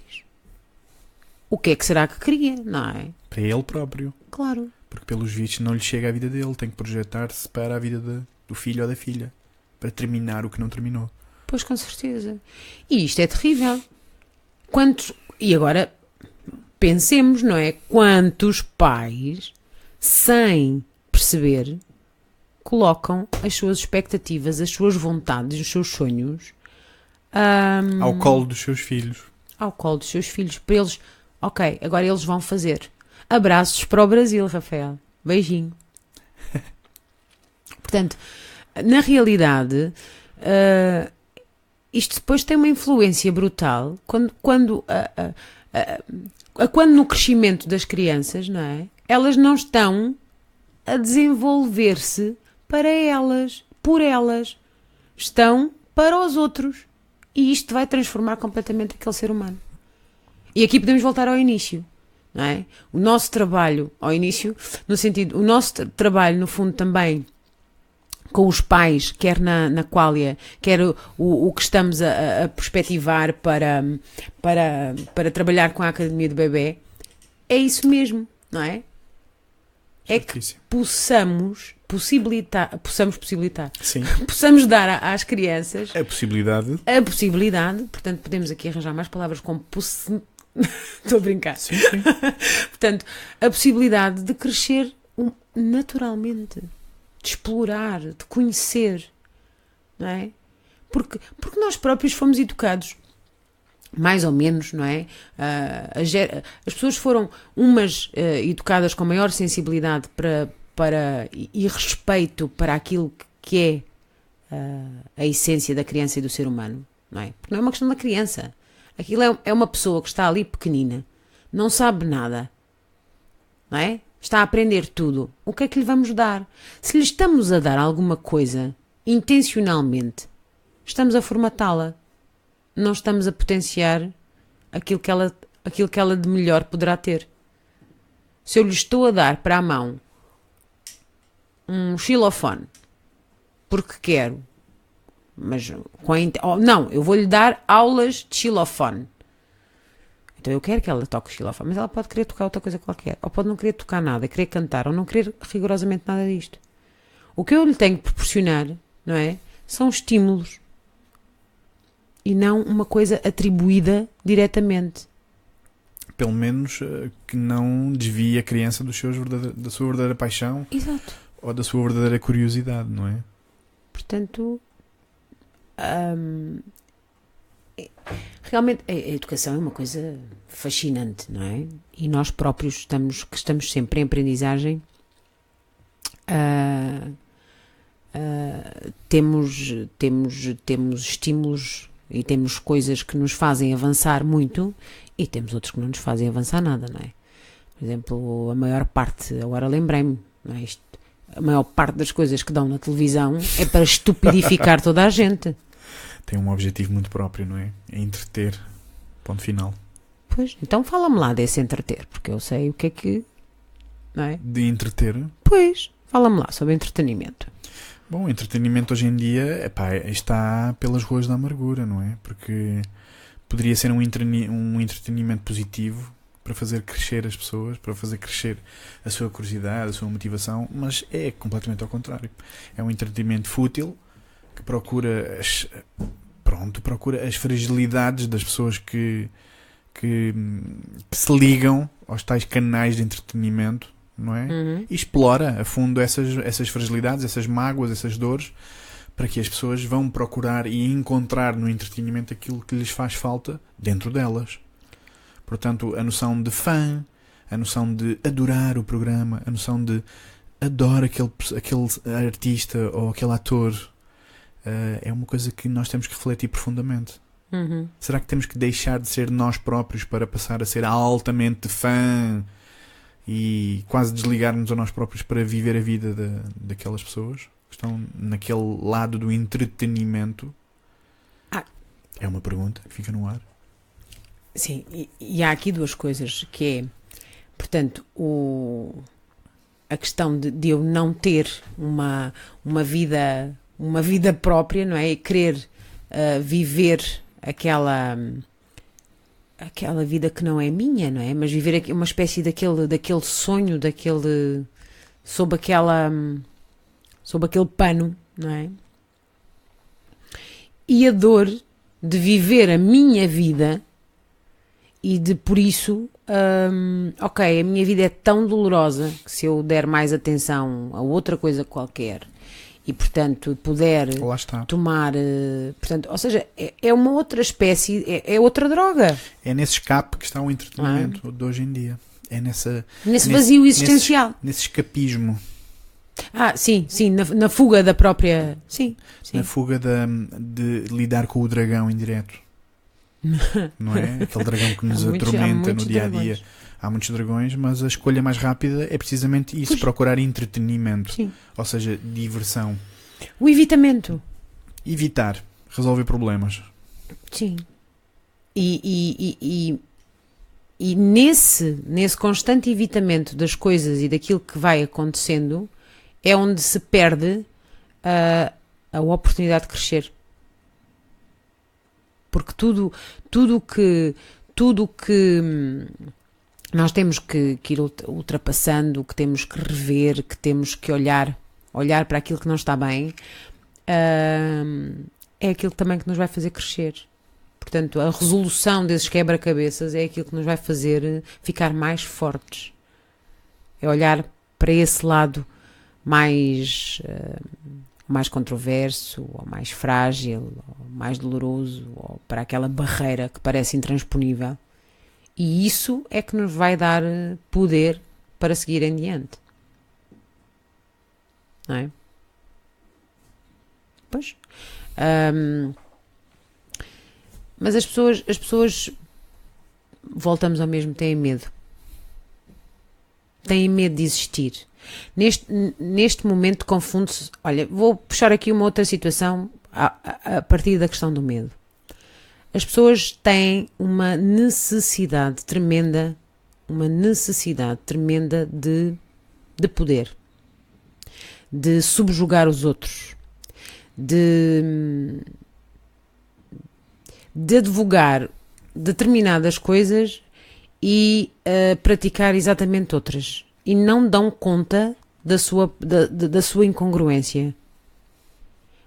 O que é que será que queria, não é? Para ele próprio. Claro. Porque pelos vistos não lhe chega à vida dele, tem que projetar-se para a vida do filho ou da filha, para terminar o que não terminou. Pois, com certeza. E isto é terrível. E agora, pensemos, não é? Quantos pais, sem perceber, colocam as suas expectativas, as suas vontades, os seus sonhos ao colo dos seus filhos. Ao colo dos seus filhos. Para eles, ok, agora eles vão fazer. Abraços para o Brasil, Rafael. Beijinho. Portanto, na realidade, isto depois tem uma influência brutal quando no crescimento das crianças, não é? Elas não estão a desenvolver-se para elas, por elas. Estão para os outros. E isto vai transformar completamente aquele ser humano. E aqui podemos voltar ao início. Não é? O nosso trabalho, ao início, no sentido, o nosso trabalho, no fundo, também com os pais, quer na Qualia, quer o que estamos a perspectivar para trabalhar com a Academia do Bebé, é isso mesmo, não é? É que possamos possibilitar, Sim. possamos dar às crianças a possibilidade, portanto, podemos aqui arranjar mais palavras como estou a brincar. Sim, sim. Portanto, a possibilidade de crescer naturalmente, de explorar, de conhecer, não é? Porque nós próprios fomos educados, mais ou menos, não é? As pessoas foram umas educadas com maior sensibilidade e respeito para aquilo que é a essência da criança e do ser humano, não é? Porque não é uma questão da criança. Aquilo é uma pessoa que está ali pequenina, não sabe nada, não é? Está a aprender tudo. O que é que lhe vamos dar? Se lhe estamos a dar alguma coisa, intencionalmente, estamos a formatá-la. Não estamos a potenciar aquilo que ela de melhor poderá ter. Se eu lhe estou a dar para a mão um xilofone, porque quero, mas não, eu vou-lhe dar aulas de xilofone. Então eu quero que ela toque o xilofone, mas ela pode querer tocar outra coisa qualquer, ou pode não querer tocar nada, querer cantar, ou não querer rigorosamente nada disto. O que eu lhe tenho que proporcionar, não é? São estímulos e não uma coisa atribuída diretamente. Pelo menos que não desvie a criança da sua verdadeira paixão. Exato. Ou da sua verdadeira curiosidade, não é? Portanto, realmente a educação é uma coisa fascinante, não é? E nós próprios estamos sempre em aprendizagem, temos estímulos e temos coisas que nos fazem avançar muito e temos outros que não nos fazem avançar nada, não é? Por exemplo, a maior parte, agora lembrei-me, não é? A maior parte das coisas que dão na televisão é para estupidificar toda a gente. Tem um objetivo muito próprio, não é? É entreter. Ponto final. Pois, então fala-me lá desse entreter, porque eu sei o que é que... Não é? De entreter? Pois, fala-me lá sobre entretenimento. Bom, o entretenimento hoje em dia está pelas ruas da amargura, não é? Porque poderia ser um entretenimento positivo para fazer crescer as pessoas, para fazer crescer a sua curiosidade, a sua motivação, mas é completamente ao contrário. É um entretenimento fútil que procura as fragilidades das pessoas que se ligam aos tais canais de entretenimento, não é? Uhum. E explora a fundo essas fragilidades, essas mágoas, essas dores, para que as pessoas vão procurar e encontrar no entretenimento aquilo que lhes faz falta dentro delas. Portanto, a noção de fã, a noção de adorar o programa, a noção de adoro aquele artista ou aquele ator, é uma coisa que nós temos que refletir profundamente. Uhum. Será que temos que deixar de ser nós próprios para passar a ser altamente fã e quase desligar-nos a nós próprios para viver a vida daquelas pessoas que estão naquele lado do entretenimento? É uma pergunta que fica no ar. Sim, e há aqui duas coisas, que é, portanto, a questão de eu não ter uma vida própria, não é? E querer viver aquela vida que não é minha, não é? Mas viver uma espécie daquele sonho, sob aquele pano, não é? E a dor de viver a minha vida e de, por isso, ok, a minha vida é tão dolorosa que se eu der mais atenção a outra coisa qualquer e, portanto, puder tomar, portanto, ou seja, é uma outra espécie, é outra droga. É nesse escape que está o entretenimento de hoje em dia. É nesse vazio existencial. Nesse escapismo. Sim, na fuga da própria... Sim. Na fuga de lidar com o dragão indireto. Não é? Aquele dragão que nos atormenta no dia a dia. Há muitos dragões, mas a escolha mais rápida é precisamente isso, procurar entretenimento. Sim. Ou seja, diversão. O evitamento. Evitar, resolver problemas. Sim. E nesse constante evitamento das coisas e daquilo que vai acontecendo é onde se perde a oportunidade de crescer. Porque tudo que nós temos que ir ultrapassando, que temos que rever, que temos que olhar para aquilo que não está bem, é aquilo também que nos vai fazer crescer. Portanto, a resolução desses quebra-cabeças é aquilo que nos vai fazer ficar mais fortes. É olhar para esse lado mais controverso, ou mais frágil, ou mais doloroso, ou para aquela barreira que parece intransponível. E isso é que nos vai dar poder para seguir em diante. Não é? Pois. Mas as pessoas, voltamos ao mesmo, têm medo. Têm medo de existir. Neste momento confunde-se... Olha, vou puxar aqui uma outra situação a partir da questão do medo. As pessoas têm uma necessidade tremenda de poder, de subjugar os outros, de advogar determinadas coisas e praticar exatamente outras. E não dão conta da sua incongruência.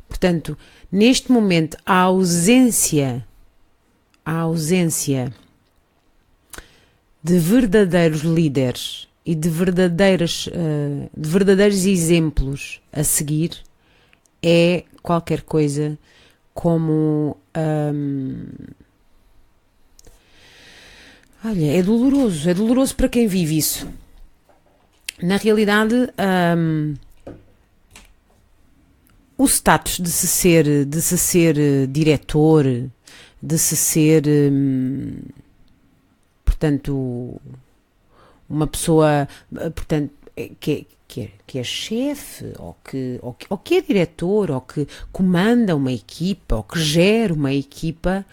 Portanto, neste momento, a ausência de verdadeiros líderes e de verdadeiros exemplos a seguir é qualquer coisa como... olha, é doloroso para quem vive isso. Na realidade, o status de se ser diretor, de se ser, portanto, uma pessoa, portanto, que é chefe, ou que é diretor, ou que comanda uma equipa, ou que gera uma equipa,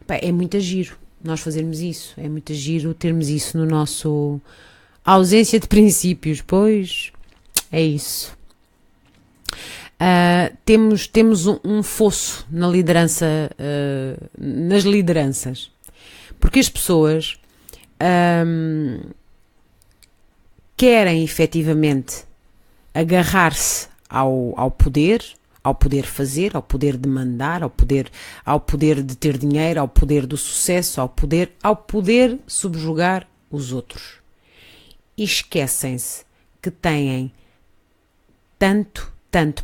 é muito giro nós fazermos isso, é muito giro termos isso no nosso... A ausência de princípios, pois, é isso. Temos um fosso na liderança, nas lideranças, porque as pessoas querem efetivamente agarrar-se ao poder fazer, ao poder de mandar, ao poder de ter dinheiro, ao poder do sucesso, ao poder subjugar os outros. E esquecem-se que têm tanto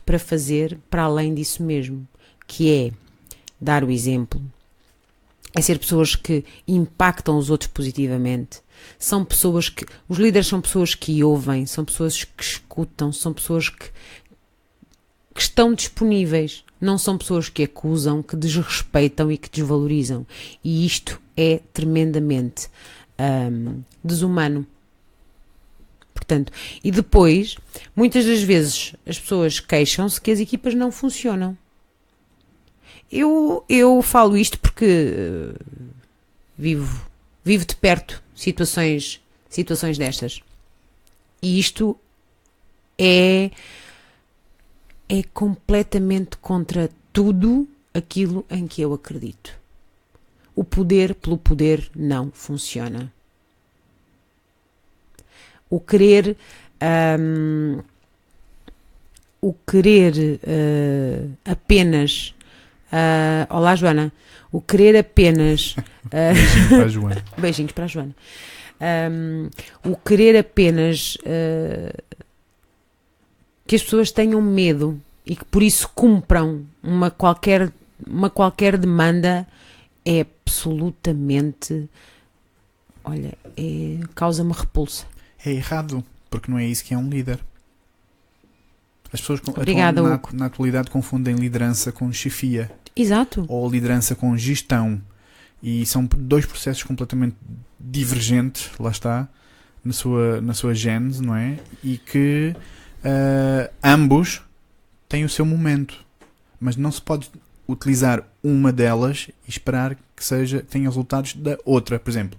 para fazer para além disso mesmo, que é dar o exemplo, é ser pessoas que impactam os outros positivamente. São pessoas que... Os líderes são pessoas que ouvem, são pessoas que escutam, são pessoas que estão disponíveis, não são pessoas que acusam, que desrespeitam e que desvalorizam. E isto é tremendamente desumano. Portanto, e depois, muitas das vezes, as pessoas queixam-se que as equipas não funcionam. eu falo isto porque vivo de perto situações destas. E isto é completamente contra tudo aquilo em que eu acredito. O poder pelo poder não funciona. O querer apenas olá Joana, o querer apenas Beijinho para a Joana. beijinhos para a Joana. O querer apenas que as pessoas tenham medo e que por isso cumpram uma qualquer demanda é absolutamente, olha, causa-me repulsa. É errado, porque não é isso que é um líder. As pessoas Obrigada, na atualidade confundem liderança com chefia. Exato. Ou liderança com gestão. E são dois processos completamente divergentes, lá está, na sua gênese, não é? E que ambos têm o seu momento. Mas não se pode utilizar uma delas e esperar que tenha resultados da outra. Por exemplo,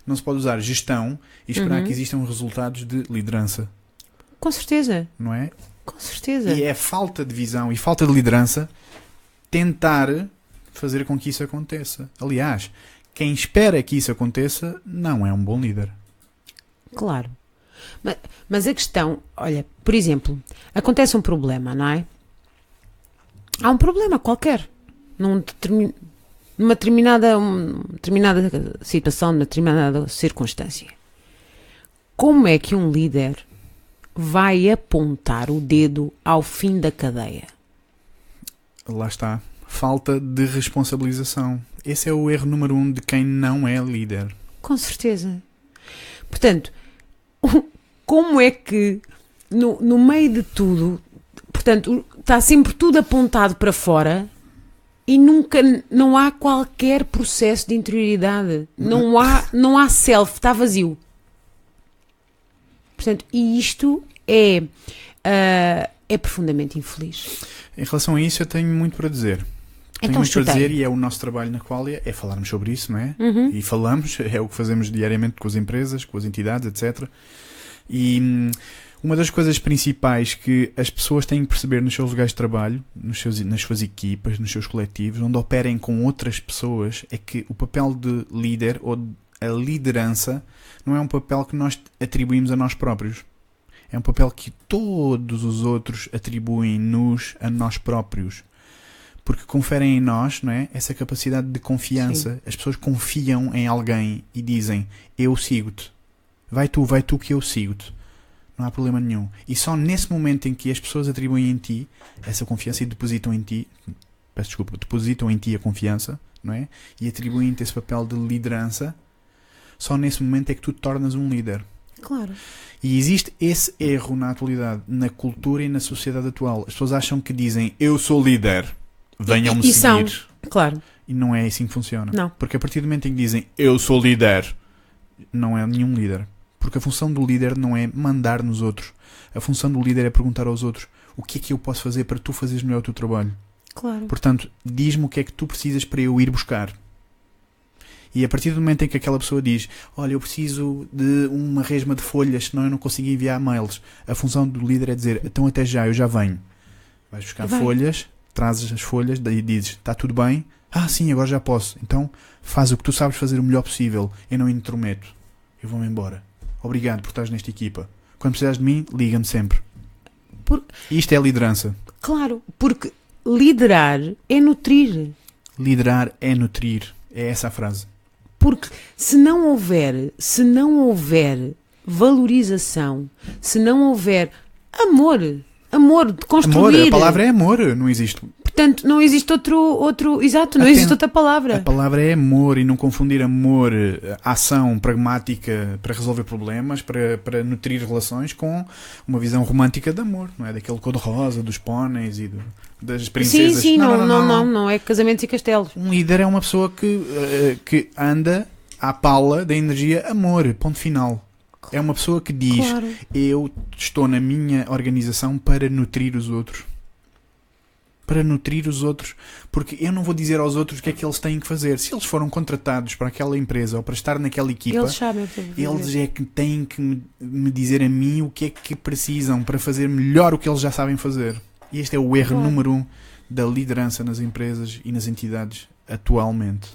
não se pode usar gestão e esperar que existam resultados de liderança. Com certeza. Não é? Com certeza. E é falta de visão e falta de liderança tentar fazer com que isso aconteça. Aliás, quem espera que isso aconteça não é um bom líder. Claro. Mas a questão, olha, por exemplo, acontece um problema, não é? Há um problema qualquer numa determinada situação, numa determinada circunstância. Como é que um líder vai apontar o dedo ao fim da cadeia? Lá está. Falta de responsabilização. Esse é o erro número 1 de quem não é líder. Com certeza. Portanto, como é que no meio de tudo, portanto, está sempre tudo apontado para fora e não há qualquer processo de interioridade. Não há self, está vazio. Portanto, e isto é profundamente infeliz. Em relação a isso, eu tenho muito para dizer. Tenho Então, muito para dizer e é o nosso trabalho na Qualia, é falarmos sobre isso, não é? E falamos, é o que fazemos diariamente com as empresas, com as entidades, etc. E uma das coisas principais que as pessoas têm que perceber nos seus lugares de trabalho, nas suas equipas, nos seus coletivos, onde operem com outras pessoas, é que o papel de líder ou a liderança não é um papel que nós atribuímos a nós próprios. É um papel que todos os outros atribuem-nos a nós próprios. Porque conferem em nós, não é, essa capacidade de confiança. Sim. As pessoas confiam em alguém e dizem, eu sigo-te. Vai tu que eu sigo-te. Não há problema nenhum. E só nesse momento em que as pessoas atribuem em ti essa confiança e depositam em ti a confiança, não é? E atribuem-te esse papel de liderança, só nesse momento é que tu te tornas um líder. Claro. E existe esse erro na atualidade, na cultura e na sociedade atual. As pessoas acham que dizem, eu sou líder, venham-me seguir. São, claro. E não é assim que funciona. Não. Porque a partir do momento em que dizem, eu sou líder, não é nenhum líder. Porque a função do líder não é mandar nos outros. A função do líder é perguntar aos outros, o que é que eu posso fazer para tu fazeres melhor o teu trabalho? Claro. Portanto, diz-me o que é que tu precisas para eu ir buscar. E a partir do momento em que aquela pessoa diz, olha, eu preciso de uma resma de folhas, senão eu não consigo enviar mails. A função do líder é dizer, então até já, eu já venho. Vais buscar folhas, trazes as folhas, daí dizes, está tudo bem? Ah, sim, agora já posso. Então faz o que tu sabes fazer o melhor possível. Eu não intrometo. Eu vou-me embora. Obrigado por estares nesta equipa. Quando precisares de mim, liga-me sempre. Isto é liderança. Claro, porque liderar é nutrir. Liderar é nutrir. É essa a frase. Porque se não houver valorização, se não houver amor de construir... Amor, a palavra é amor, não existe... Portanto, não existe outro exato, não existe outra palavra. A palavra é amor e não confundir amor, ação pragmática para resolver problemas, para nutrir relações com uma visão romântica de amor, não é? Daquele cor-de-rosa, dos póneis e das princesas. Sim, não é casamentos e castelos. Um líder é uma pessoa que anda à pala da energia amor, ponto final. É uma pessoa que diz, eu estou na minha organização para nutrir os outros. para nutrir os outros, porque eu não vou dizer aos outros o que é que eles têm que fazer. Se eles foram contratados para aquela empresa ou para estar naquela equipa, Eles sabem o que têm que fazer. eles é que têm que me dizer a mim o que é que precisam para fazer melhor o que eles já sabem fazer. E este é o erro número 1 da liderança nas empresas e nas entidades atualmente.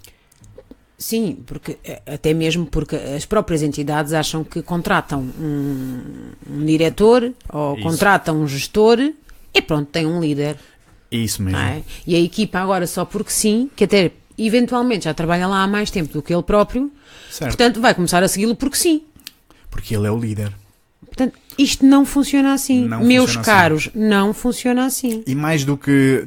Sim, porque, até mesmo porque as próprias entidades acham que contratam um diretor ou Isso. contratam um gestor e pronto, tem um líder. É isso mesmo. Não é? E a equipa agora só porque sim, que até eventualmente já trabalha lá há mais tempo do que ele próprio, Certo. portanto vai começar a segui-lo porque sim. Porque ele é o líder. Portanto, isto não funciona assim. Não Meus funciona caros, não funciona assim. E mais do que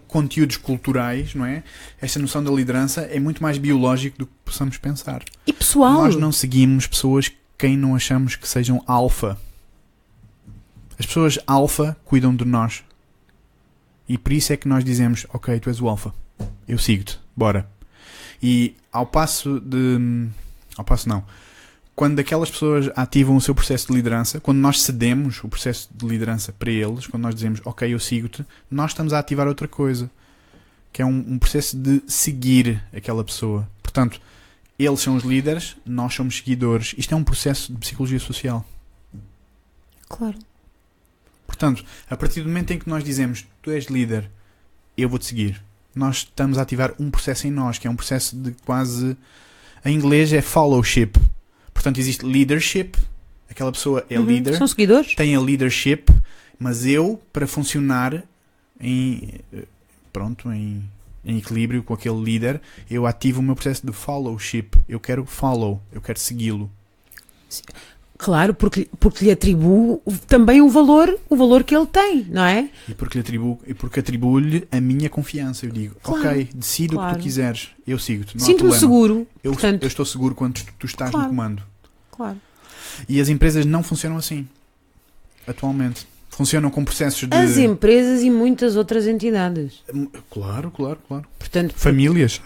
conteúdos culturais, não é? Esta noção da liderança é muito mais biológico do que possamos pensar. E pessoal, Nós não seguimos pessoas quem não achamos que sejam alfa. As pessoas alfa cuidam de nós. E por isso é que nós dizemos, ok, tu és o alfa, eu sigo-te, bora. E ao passo não. Quando aquelas pessoas ativam o seu processo de liderança, quando nós cedemos o processo de liderança para eles, quando nós dizemos, ok, eu sigo-te, nós estamos a ativar outra coisa, que é um processo de seguir aquela pessoa. Portanto, eles são os líderes, nós somos seguidores. Isto é um processo de psicologia social. claro. Portanto, a partir do momento em que nós dizemos, tu és líder, eu vou-te seguir, nós estamos a ativar um processo em nós, que é um processo de quase... Em inglês é fellowship. Portanto, existe leadership, aquela pessoa é líder, São seguidores? tem a leadership, mas eu, para funcionar em equilíbrio com aquele líder, eu ativo o meu processo de fellowship. Eu quero segui-lo. Claro, porque lhe atribuo também o valor que ele tem, não é? E porque atribuo-lhe a minha confiança. Eu digo, Claro, ok, decide o que claro. tu quiseres, eu sigo-te. Não há Sinto-me problema. seguro. Eu portanto, estou seguro quando tu estás Claro. no comando. claro. E as empresas não funcionam assim, atualmente. Funcionam com processos de... As empresas e muitas outras entidades. Claro. Portanto, Famílias.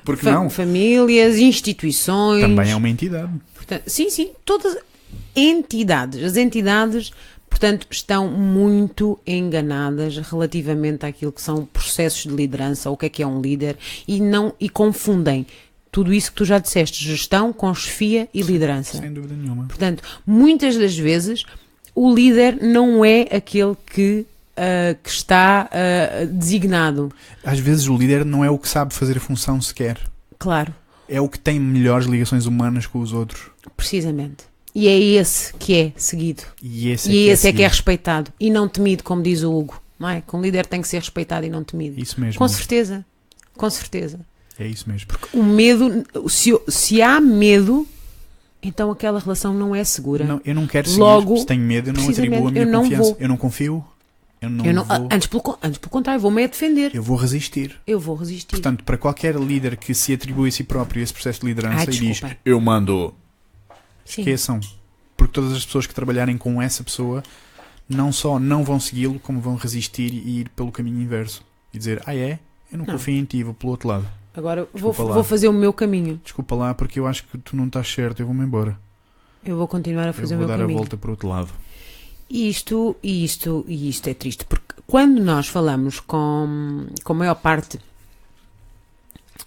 Porque não? famílias, instituições. Também é uma entidade. Portanto, sim, todas entidades. As entidades, portanto, estão muito enganadas relativamente àquilo que são processos de liderança, o que é um líder, e confundem tudo isso que tu já disseste, gestão com chefia e liderança. Sem dúvida nenhuma. Portanto, muitas das vezes o líder não é aquele que está designado. Às vezes o líder não é o que sabe fazer a função sequer. Claro, É o que tem melhores ligações humanas com os outros. precisamente. E é esse que é seguido. E esse E esse é que é seguido. respeitado. E não temido, como diz o Hugo. Não é? Que um líder tem que ser respeitado e não temido. Isso mesmo. Com certeza. Com certeza. É isso mesmo. O medo, se há medo, então aquela relação não é segura. Não, eu não quero seguir. Logo, Se tenho medo, eu não precisamente, atribuo a minha eu não confiança. vou. Eu não confio. Eu não Eu não- vou. antes pelo contrário, vou-me a defender. Eu vou resistir. Eu vou resistir. Portanto, para qualquer líder que se atribui a si próprio esse processo de liderança e diz, desculpem. eu mando, Sim. esqueçam. Porque todas as pessoas que trabalharem com essa pessoa não só não vão segui-lo, como vão resistir e ir pelo caminho inverso. E dizer, eu não Não. confio em ti, vou pelo outro lado. Agora Desculpa lá. vou fazer o meu caminho. Desculpa lá, porque eu acho que tu não estás certo, eu vou-me embora. Eu vou continuar a fazer Eu o vou meu dar caminho. a volta para o outro lado. E isto é triste, porque quando nós falamos com a maior parte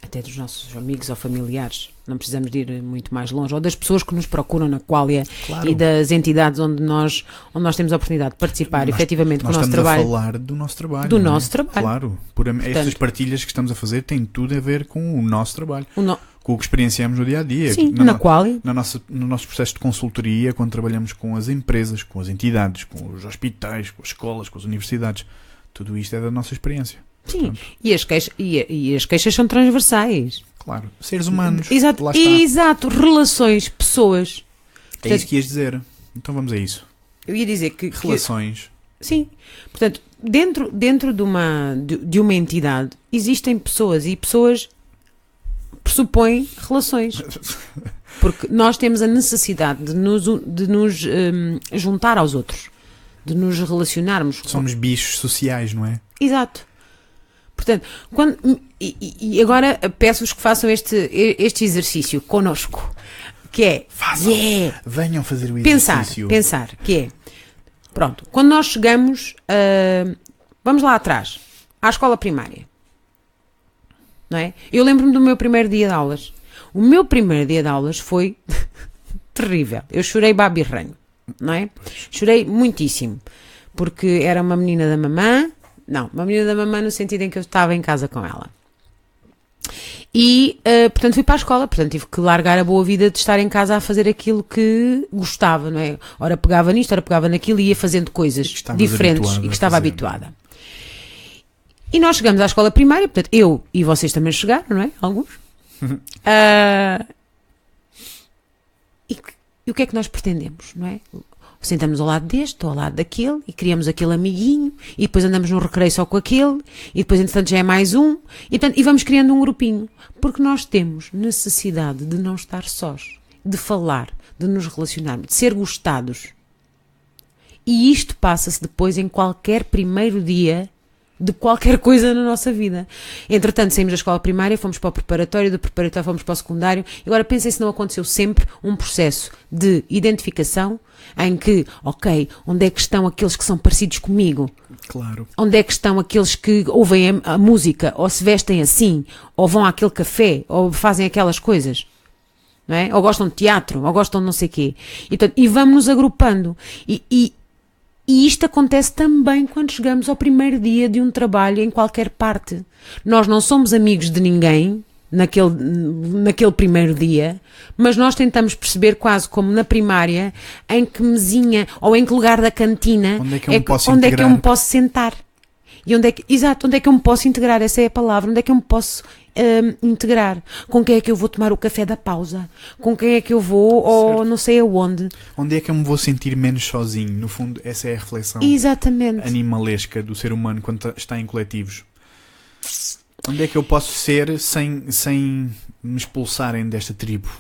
até dos nossos amigos ou familiares, não precisamos de ir muito mais longe, ou das pessoas que nos procuram na Qualia Claro. e das entidades onde nós temos a oportunidade de participar Nós- efetivamente com o Nós nosso estamos trabalho. a falar do nosso trabalho. Do não é? nosso trabalho. Claro. Estas partilhas que estamos a fazer têm tudo a ver com o nosso trabalho. Com o que experienciamos no dia a dia. Sim, na Qualia. No nosso processo de consultoria, quando trabalhamos com as empresas, com as entidades, com os hospitais, com as escolas, com as universidades, tudo isto é da nossa experiência. Sim, Portanto, e as queixas são transversais. claro, seres humanos, Exato, lá está. exato, relações, pessoas. É isso que ias dizer. Então vamos a isso. Eu ia dizer que Relações. sim, portanto, dentro de uma entidade existem pessoas e pessoas pressupõem relações. Porque nós temos a necessidade de nos juntar aos outros, de nos relacionarmos. Somos bichos sociais, não é? Exato. Portanto, e agora peço-vos que façam este exercício connosco, que é Façam. Venham fazer o pensar, exercício. que é, pronto, quando nós chegamos vamos lá atrás, à escola primária. Não é? Eu lembro-me do meu primeiro dia de aulas. O meu primeiro dia de aulas foi terrível. Eu chorei babirranho, não é? Chorei muitíssimo, porque era uma menina da mamã. Não, uma menina da mamã no sentido em que eu estava em casa com ela. E, portanto, fui para a escola, portanto, tive que largar a boa vida de estar em casa a fazer aquilo que gostava, não é? Ora pegava nisto, ora pegava naquilo e ia fazendo coisas diferentes e que estava habituada. E nós chegamos à escola primária, portanto, eu e vocês também chegaram, não é? Alguns. E o que é que nós pretendemos, não é? Sentamos ao lado deste, ao lado daquele, e criamos aquele amiguinho, e depois andamos no recreio só com aquele, e depois, entretanto, já é mais um, e vamos criando um grupinho. Porque nós temos necessidade de não estar sós, de falar, de nos relacionarmos, de ser gostados. E isto passa-se depois em qualquer primeiro dia de qualquer coisa na nossa vida. Entretanto, saímos da escola primária, fomos para o preparatório, do preparatório fomos para o secundário. Agora pensem se não aconteceu sempre um processo de identificação em que, ok, onde é que estão aqueles que são parecidos comigo? Claro. Onde é que estão aqueles que ouvem a música, ou se vestem assim, ou vão àquele café, ou fazem aquelas coisas? Não é? Ou gostam de teatro, ou gostam de não sei o quê. E vamos nos agrupando. E isto acontece também quando chegamos ao primeiro dia de um trabalho em qualquer parte. Nós não somos amigos de ninguém naquele primeiro dia, mas nós tentamos perceber quase como na primária em que mesinha ou em que lugar da cantina onde é que eu me posso sentar. E onde é que eu me posso integrar? Essa é a palavra. Onde é que eu me posso integrar? Com quem é que eu vou tomar o café da pausa? Com quem é que eu vou, ou não sei aonde? Onde é que eu me vou sentir menos sozinho? No fundo, essa é a reflexão animalesca do ser humano quando está em coletivos. Onde é que eu posso ser sem me expulsarem desta tribo?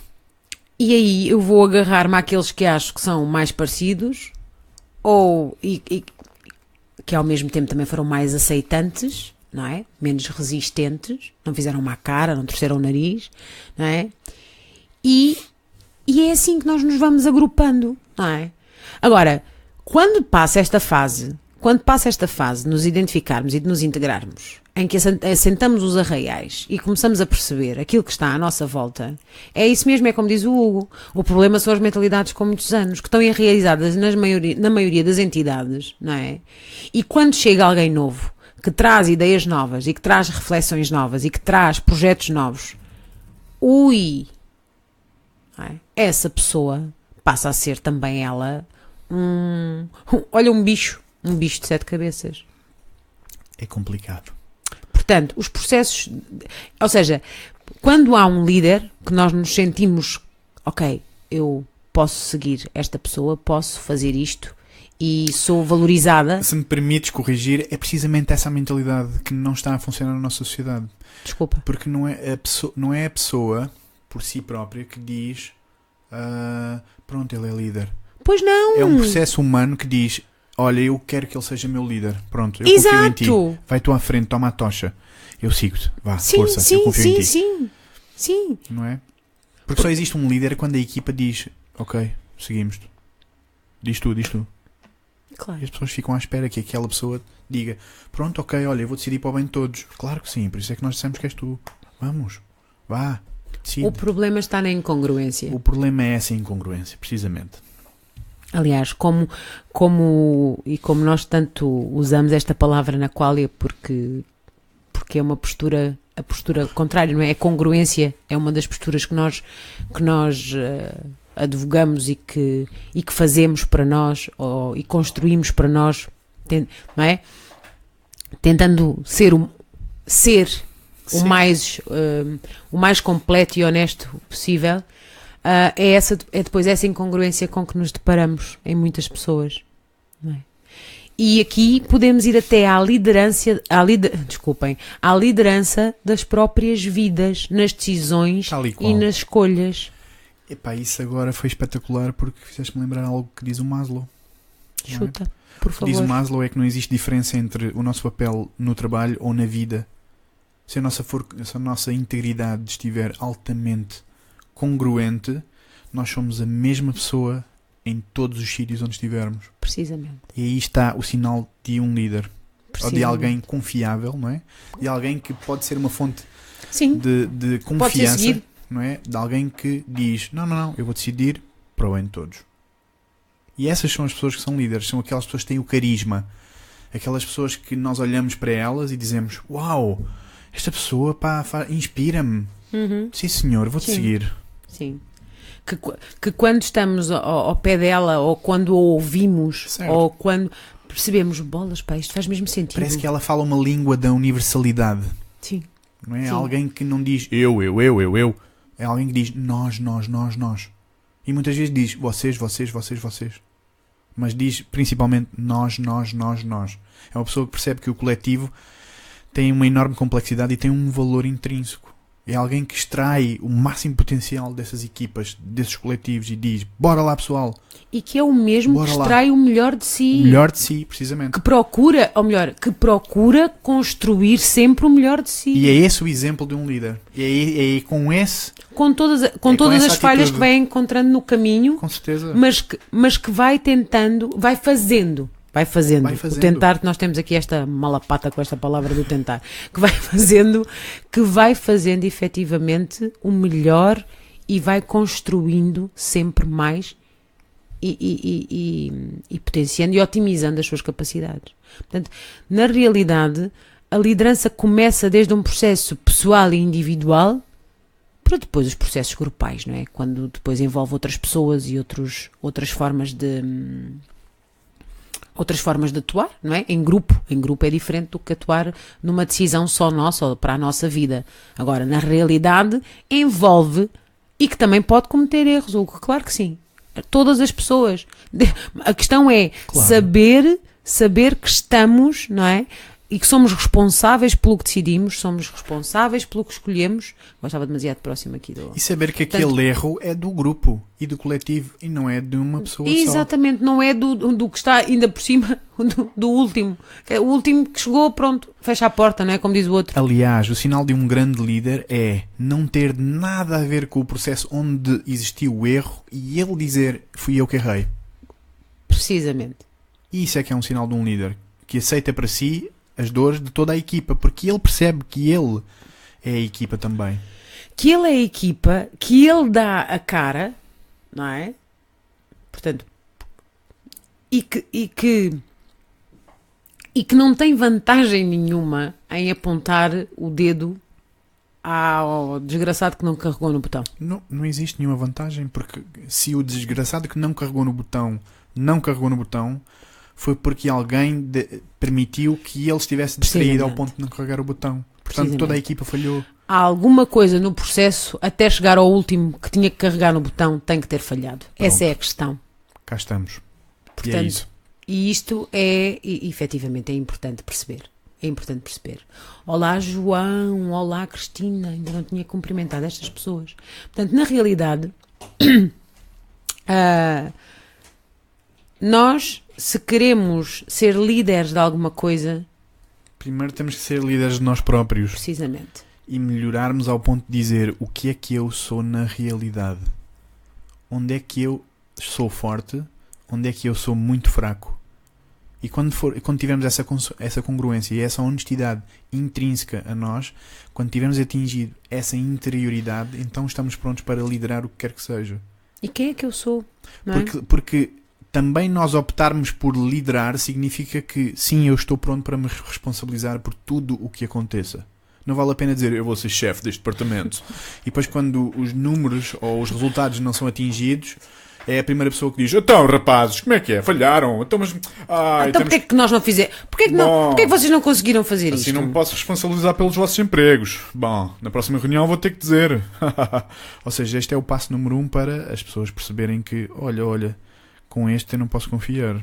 E aí eu vou agarrar-me àqueles que acho que são mais parecidos, ou que ao mesmo tempo também foram mais aceitantes, não é? Menos resistentes, não fizeram má cara, não torceram o nariz, não é? E é assim que nós nos vamos agrupando, não é? Agora, quando passa esta fase de nos identificarmos e de nos integrarmos, em que assentamos os arraiais e começamos a perceber aquilo que está à nossa volta, é isso mesmo, é como diz o Hugo, o problema são as mentalidades com muitos anos, que estão enraizadas na maioria das entidades, não é? E quando chega alguém novo, que traz ideias novas e que traz reflexões novas e que traz projetos novos, não é? Essa pessoa passa a ser também ela um bicho de 7 cabeças. É complicado. Portanto, os processos, ou seja, quando há um líder que nós nos sentimos, ok, eu posso seguir esta pessoa, posso fazer isto e sou valorizada. Se me permites corrigir, é precisamente essa a mentalidade que não está a funcionar na nossa sociedade. Desculpa. Porque não é a pessoa por si própria que diz pronto, ele é líder. Pois não. É um processo humano que diz: olha, eu quero que ele seja meu líder. Pronto, eu confio em ti. Vai tu à frente, toma a tocha. Eu sigo-te. Vá, força. Eu confio em ti. Sim. Não é? Porque só existe um líder quando a equipa diz: ok, seguimos-te. Diz tu. Claro. E as pessoas ficam à espera que aquela pessoa diga: pronto, ok, olha, eu vou decidir para o bem de todos. Claro que sim, por isso é que nós dissemos que és tu. Vamos. Vá. Decide. O problema está na incongruência. O problema é essa incongruência, precisamente. Aliás, como nós tanto usamos esta palavra na Qualia, porque é uma postura, a postura contrária, não é? A congruência é uma das posturas que nós advogamos e que fazemos para nós e construímos para nós, não é? Tentando ser o mais completo e honesto possível. É depois essa incongruência com que nos deparamos em muitas pessoas, não é? E aqui podemos ir até à liderança das próprias vidas, nas decisões e nas escolhas. Epá, isso agora foi espetacular porque fizeste-me lembrar algo que diz o Maslow. Chuta, por favor. O que diz o Maslow é que não existe diferença entre o nosso papel no trabalho ou na vida. Se a nossa integridade estiver altamente congruente, nós somos a mesma pessoa em todos os sítios onde estivermos. Precisamente. E aí está o sinal de um líder. ou de alguém confiável, não é? De alguém que pode ser uma fonte Sim. de Pode ser confiança, seguido. não é? De alguém que diz, não, eu vou decidir para o bem de todos. E essas são as pessoas que são líderes, são aquelas pessoas que têm o carisma, aquelas pessoas que nós olhamos para elas e dizemos, uau, esta pessoa, pá, inspira-me. Sim senhor, vou-te Sim. seguir. Sim. Que quando estamos ao pé dela, ou quando a ouvimos, Certo. ou quando percebemos, bolas, pá, isto faz mesmo sentido. Parece que ela fala uma língua da universalidade. Sim. Não é? Sim. Alguém que não diz eu. É alguém que diz nós. E muitas vezes diz vocês. Mas diz principalmente nós. É uma pessoa que percebe que o coletivo tem uma enorme complexidade e tem um valor intrínseco. É alguém que extrai o máximo potencial dessas equipas, desses coletivos e diz, bora lá pessoal. E que é o mesmo Bora que lá. extrai o melhor de si. O melhor de si, precisamente. Que procura, ou melhor, que procura construir sempre o melhor de si. E é esse o exemplo de um líder. E é com esse, Com todas com essa as falhas atitude. que vai encontrando no caminho, com certeza. mas que vai tentando, vai fazendo. O tentar, que nós temos aqui esta malapata com esta palavra do tentar, que vai fazendo efetivamente o melhor e vai construindo sempre mais e potenciando e otimizando as suas capacidades. Portanto, na realidade, a liderança começa desde um processo pessoal e individual para depois os processos grupais, não é? Quando depois envolve outras pessoas e outras formas de atuar, não é? Em grupo é diferente do que atuar numa decisão só nossa ou para a nossa vida. Agora, na realidade, envolve e que também pode cometer erros, ou claro que sim. Todas as pessoas. A questão é Claro. saber que estamos, não é? E que somos responsáveis pelo que decidimos, somos responsáveis pelo que escolhemos. Eu estava demasiado próximo aqui do... E saber que aquele erro é do grupo e do coletivo e não é de uma pessoa só. Exatamente, não é do que está ainda por cima do último. O último que chegou, pronto, fecha a porta, não é? Como diz o outro. Aliás, o sinal de um grande líder é não ter nada a ver com o processo onde existiu o erro e ele dizer fui eu que errei. Precisamente. E isso é que é um sinal de um líder que aceita para si as dores de toda a equipa, porque ele percebe que ele é a equipa também. Que ele é a equipa, que ele dá a cara, não é? Portanto, e que não tem vantagem nenhuma em apontar o dedo ao desgraçado que não carregou no botão. Não existe nenhuma vantagem, porque se o desgraçado que não carregou no botão, foi porque alguém permitiu que ele estivesse distraído ao ponto de não carregar o botão. Portanto, toda a equipa falhou. Há alguma coisa no processo, até chegar ao último que tinha que carregar no botão, tem que ter falhado. Pronto. Essa é a questão. Cá estamos. Portanto, e é isso. E isto efetivamente é importante perceber. É importante perceber. Olá, João. Olá, Cristina. Ainda não tinha cumprimentado estas pessoas. Portanto, na realidade, nós, se queremos ser líderes de alguma coisa, Primeiro temos que ser líderes de nós próprios. precisamente, E melhorarmos ao ponto de dizer o que é que eu sou na realidade. Onde é que eu sou forte? Onde é que eu sou muito fraco? E quando tivermos essa congruência e essa honestidade intrínseca a nós, quando tivermos atingido essa interioridade, então estamos prontos para liderar o que quer que seja. e quem é que eu sou? Não é? Porque também nós optarmos por liderar significa que sim, eu estou pronto para me responsabilizar por tudo o que aconteça. Não vale a pena dizer eu vou ser chefe deste departamento. E depois quando os números ou os resultados não são atingidos, é a primeira pessoa que diz então rapazes, como é que é? Falharam? Então, mas, Então porquê que nós não fizemos? Porquê que vocês não conseguiram fazer assim isto? não me posso responsabilizar pelos vossos empregos. Bom, na próxima reunião vou ter que dizer. Ou seja, este é o passo número 1 para as pessoas perceberem que olha, com este eu não posso confiar.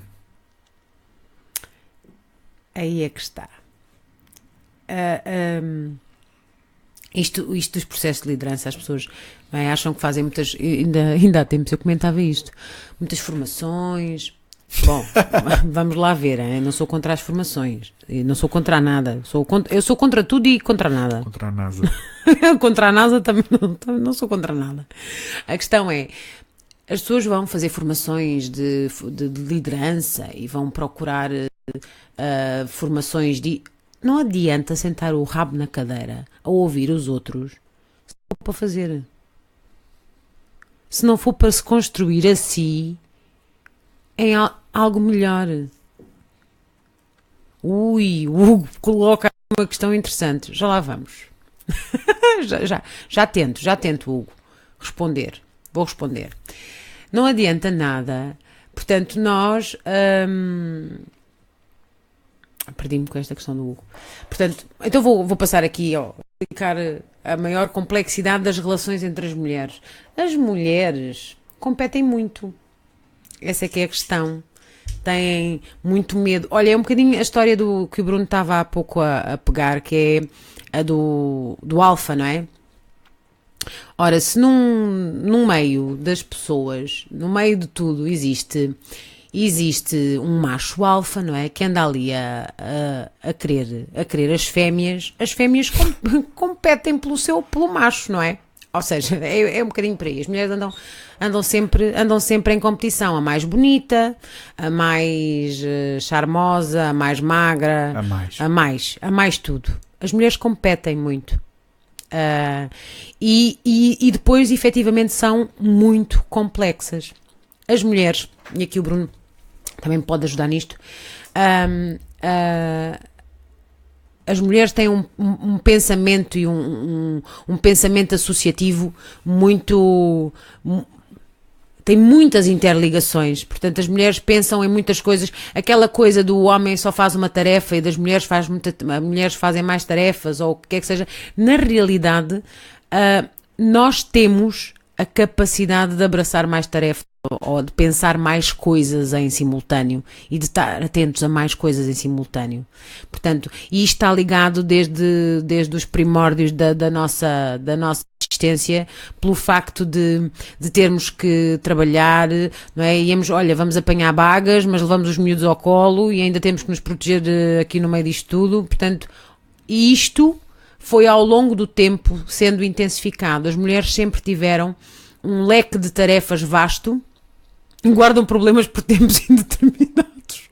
Aí é que está. Isto dos processos de liderança, as pessoas acham que fazem muitas, ainda há tempos eu comentava isto, muitas formações. Bom, vamos lá ver, hein? Não sou contra as formações, não sou contra nada, eu sou contra tudo e contra nada. Contra a NASA. Contra a NASA também não sou contra nada. A questão é, as pessoas vão fazer formações de liderança e vão procurar formações de... Não adianta sentar o rabo na cadeira a ouvir os outros se não for para fazer. Se não for para se construir a si em algo melhor. Ui, o Hugo coloca uma questão interessante. Já lá vamos. já tento, Hugo, responder. Vou responder. Não adianta nada. Portanto, nós... Perdi-me com esta questão do Hugo. Portanto, então vou passar aqui a explicar a maior complexidade das relações entre as mulheres. As mulheres competem muito. Essa é que é a questão. Têm muito medo. Olha, é um bocadinho a história do que o Bruno estava há pouco a pegar, que é a do alfa, não é? Ora, se num meio das pessoas, no meio de tudo, existe um macho alfa, não é? Que anda ali a querer as fêmeas competem pelo macho, não é? Ou seja, é um bocadinho por aí. As mulheres andam sempre em competição. A mais bonita, a mais charmosa, a mais magra, a mais tudo. As mulheres competem muito. E depois, efetivamente, são muito complexas. As mulheres, e aqui o Bruno também pode ajudar nisto, as mulheres têm um pensamento e um pensamento associativo muito... Tem muitas interligações, portanto as mulheres pensam em muitas coisas, aquela coisa do homem só faz uma tarefa e das mulheres mulheres fazem mais tarefas ou o que quer que seja. Na realidade, nós temos a capacidade de abraçar mais tarefas ou de pensar mais coisas em simultâneo e de estar atentos a mais coisas em simultâneo. Portanto, e isto está ligado desde os primórdios da nossa existência, pelo facto de termos que trabalhar, não é? Vamos apanhar bagas, mas levamos os miúdos ao colo e ainda temos que nos proteger aqui no meio disto tudo. Portanto, isto foi ao longo do tempo sendo intensificado. As mulheres sempre tiveram um leque de tarefas vasto e guardam problemas por tempos indeterminados.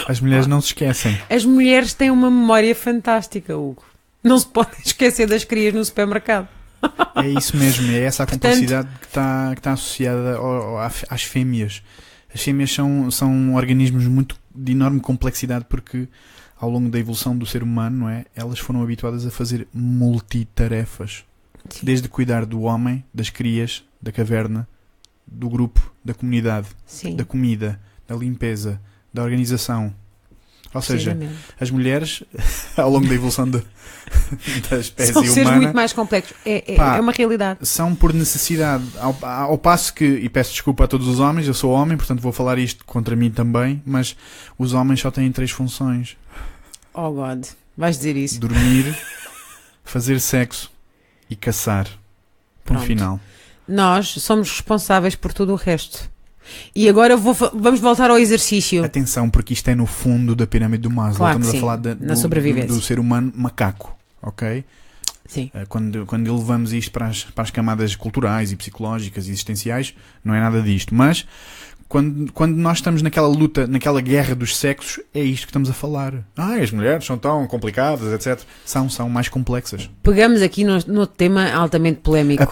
As mulheres não se esquecem. As mulheres têm uma memória fantástica, Hugo. Não se podem esquecer das crias no supermercado. É isso mesmo, é essa a complexidade que está associada às fêmeas. As fêmeas são organismos de enorme complexidade porque ao longo da evolução do ser humano, não é? Elas foram habituadas a fazer multitarefas. Sim. Desde cuidar do homem, das crias, da caverna, do grupo, da comunidade, sim, da comida, da limpeza, da organização. Ou seja, as mulheres, ao longo da evolução da espécie humana... São seres muito mais complexos. É uma realidade. São por necessidade. Ao passo que, e peço desculpa a todos os homens, eu sou homem, portanto vou falar isto contra mim também, mas os homens só têm 3 funções. Oh God, vais dizer isso. Dormir, fazer sexo e caçar. Ponto final. Nós somos responsáveis por tudo o resto. E agora vamos voltar ao exercício. Atenção, porque isto é no fundo da pirâmide do Maslow. Claro, estamos sim, a falar do ser humano macaco, ok? Sim. Quando elevamos isto para as camadas culturais e psicológicas e existenciais, não é nada disto. Mas quando nós estamos naquela luta, naquela guerra dos sexos, é isto que estamos a falar. As mulheres são tão complicadas, etc. São mais complexas. Pegamos aqui no tema altamente polémico.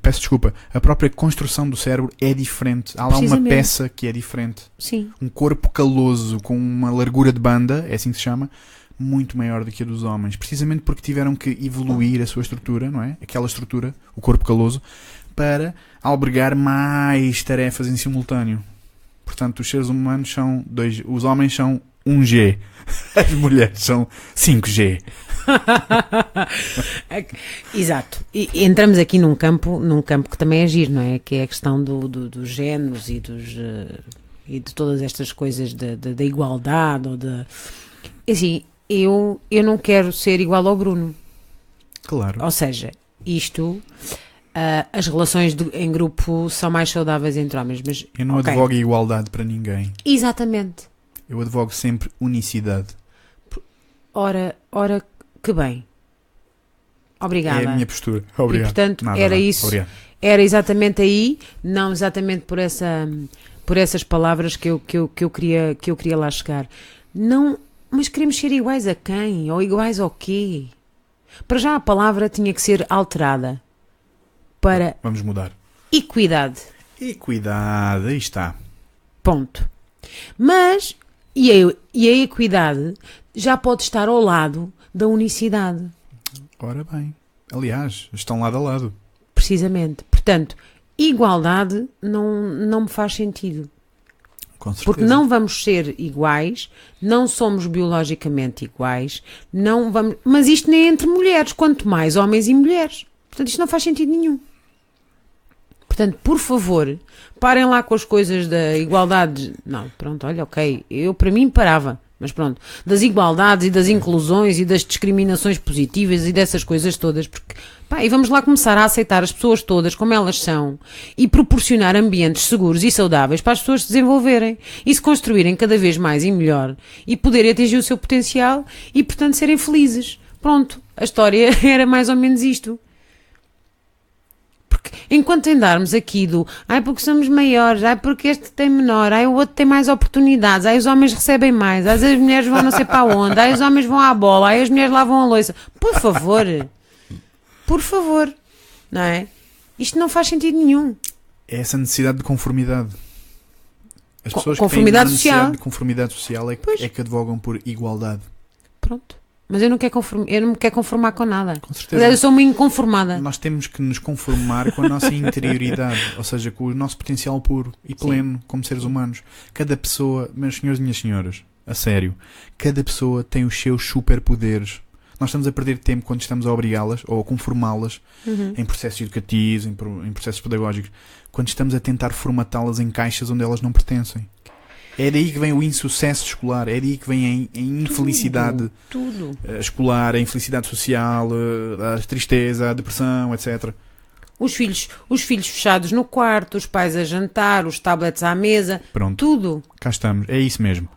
Peço desculpa, a própria construção do cérebro é diferente. Há lá uma peça que é diferente. Sim. Um corpo caloso com uma largura de banda, é assim que se chama, muito maior do que a dos homens. Precisamente porque tiveram que evoluir a sua estrutura, não é? Aquela estrutura, o corpo caloso, para albergar mais tarefas em simultâneo. Portanto, os seres humanos são os homens são 1G, as mulheres são 5G. Exato. E entramos aqui num campo que também é giro, não é? Que é a questão dos géneros e de todas estas coisas da igualdade ou assim, eu não quero ser igual ao Bruno. Claro. Ou seja, as relações em grupo são mais saudáveis entre homens, mas eu não advogo igualdade para ninguém. Exatamente. Eu advogo sempre unicidade. Ora, que bem. Obrigada. É a minha postura. Obrigado. E, portanto, era isso. Obrigado. Era exatamente aí, não exatamente por por essas palavras que eu queria lá chegar. Não, mas queremos ser iguais a quem? Ou iguais ao quê? Para já a palavra tinha que ser alterada para Vamos mudar. equidade. Equidade, aí está. Ponto. Mas, e a equidade já pode estar ao lado da unicidade. Ora bem. Aliás, estão lado a lado. Precisamente. Portanto, igualdade não me faz sentido. Com certeza. Porque não vamos ser iguais, não somos biologicamente iguais, não vamos... Mas isto nem é entre mulheres, quanto mais homens e mulheres. Portanto, isto não faz sentido nenhum. Portanto, por favor, parem lá com as coisas da igualdade. Não, pronto, olha, ok, eu para mim parava, mas pronto, das igualdades e das inclusões e das discriminações positivas e dessas coisas todas, porque, pá, e vamos lá começar a aceitar as pessoas todas como elas são e proporcionar ambientes seguros e saudáveis para as pessoas se desenvolverem e se construírem cada vez mais e melhor e poderem atingir o seu potencial e, portanto, serem felizes. Pronto, a história era mais ou menos isto. Porque enquanto andarmos aqui do ai porque somos maiores, ai porque este tem menor, ai o outro tem mais oportunidades, ai os homens recebem mais, ai as mulheres vão não sei para onde, ai os homens vão à bola, ai as mulheres lavam a louça. Por favor, não é? Isto não faz sentido nenhum. É essa necessidade de conformidade. As pessoas Conformidade que têm necessidade social. de conformidade social é que advogam por igualdade. Pronto. Mas eu não me quero conformar com nada. Com certeza. Eu sou uma inconformada. Nós temos que nos conformar com a nossa interioridade, ou seja, com o nosso potencial puro e pleno, como seres humanos. Cada pessoa, meus senhores e minhas senhoras, a sério, cada pessoa tem os seus superpoderes. Nós estamos a perder tempo quando estamos a obrigá-las ou a conformá-las em processos educativos, em processos pedagógicos, quando estamos a tentar formatá-las em caixas onde elas não pertencem. É daí que vem o insucesso escolar, é daí que vem a infelicidade escolar, a infelicidade social, a tristeza, a depressão, etc. Os filhos fechados no quarto, os pais a jantar, os tablets à mesa, Pronto. tudo. Cá estamos, é isso mesmo.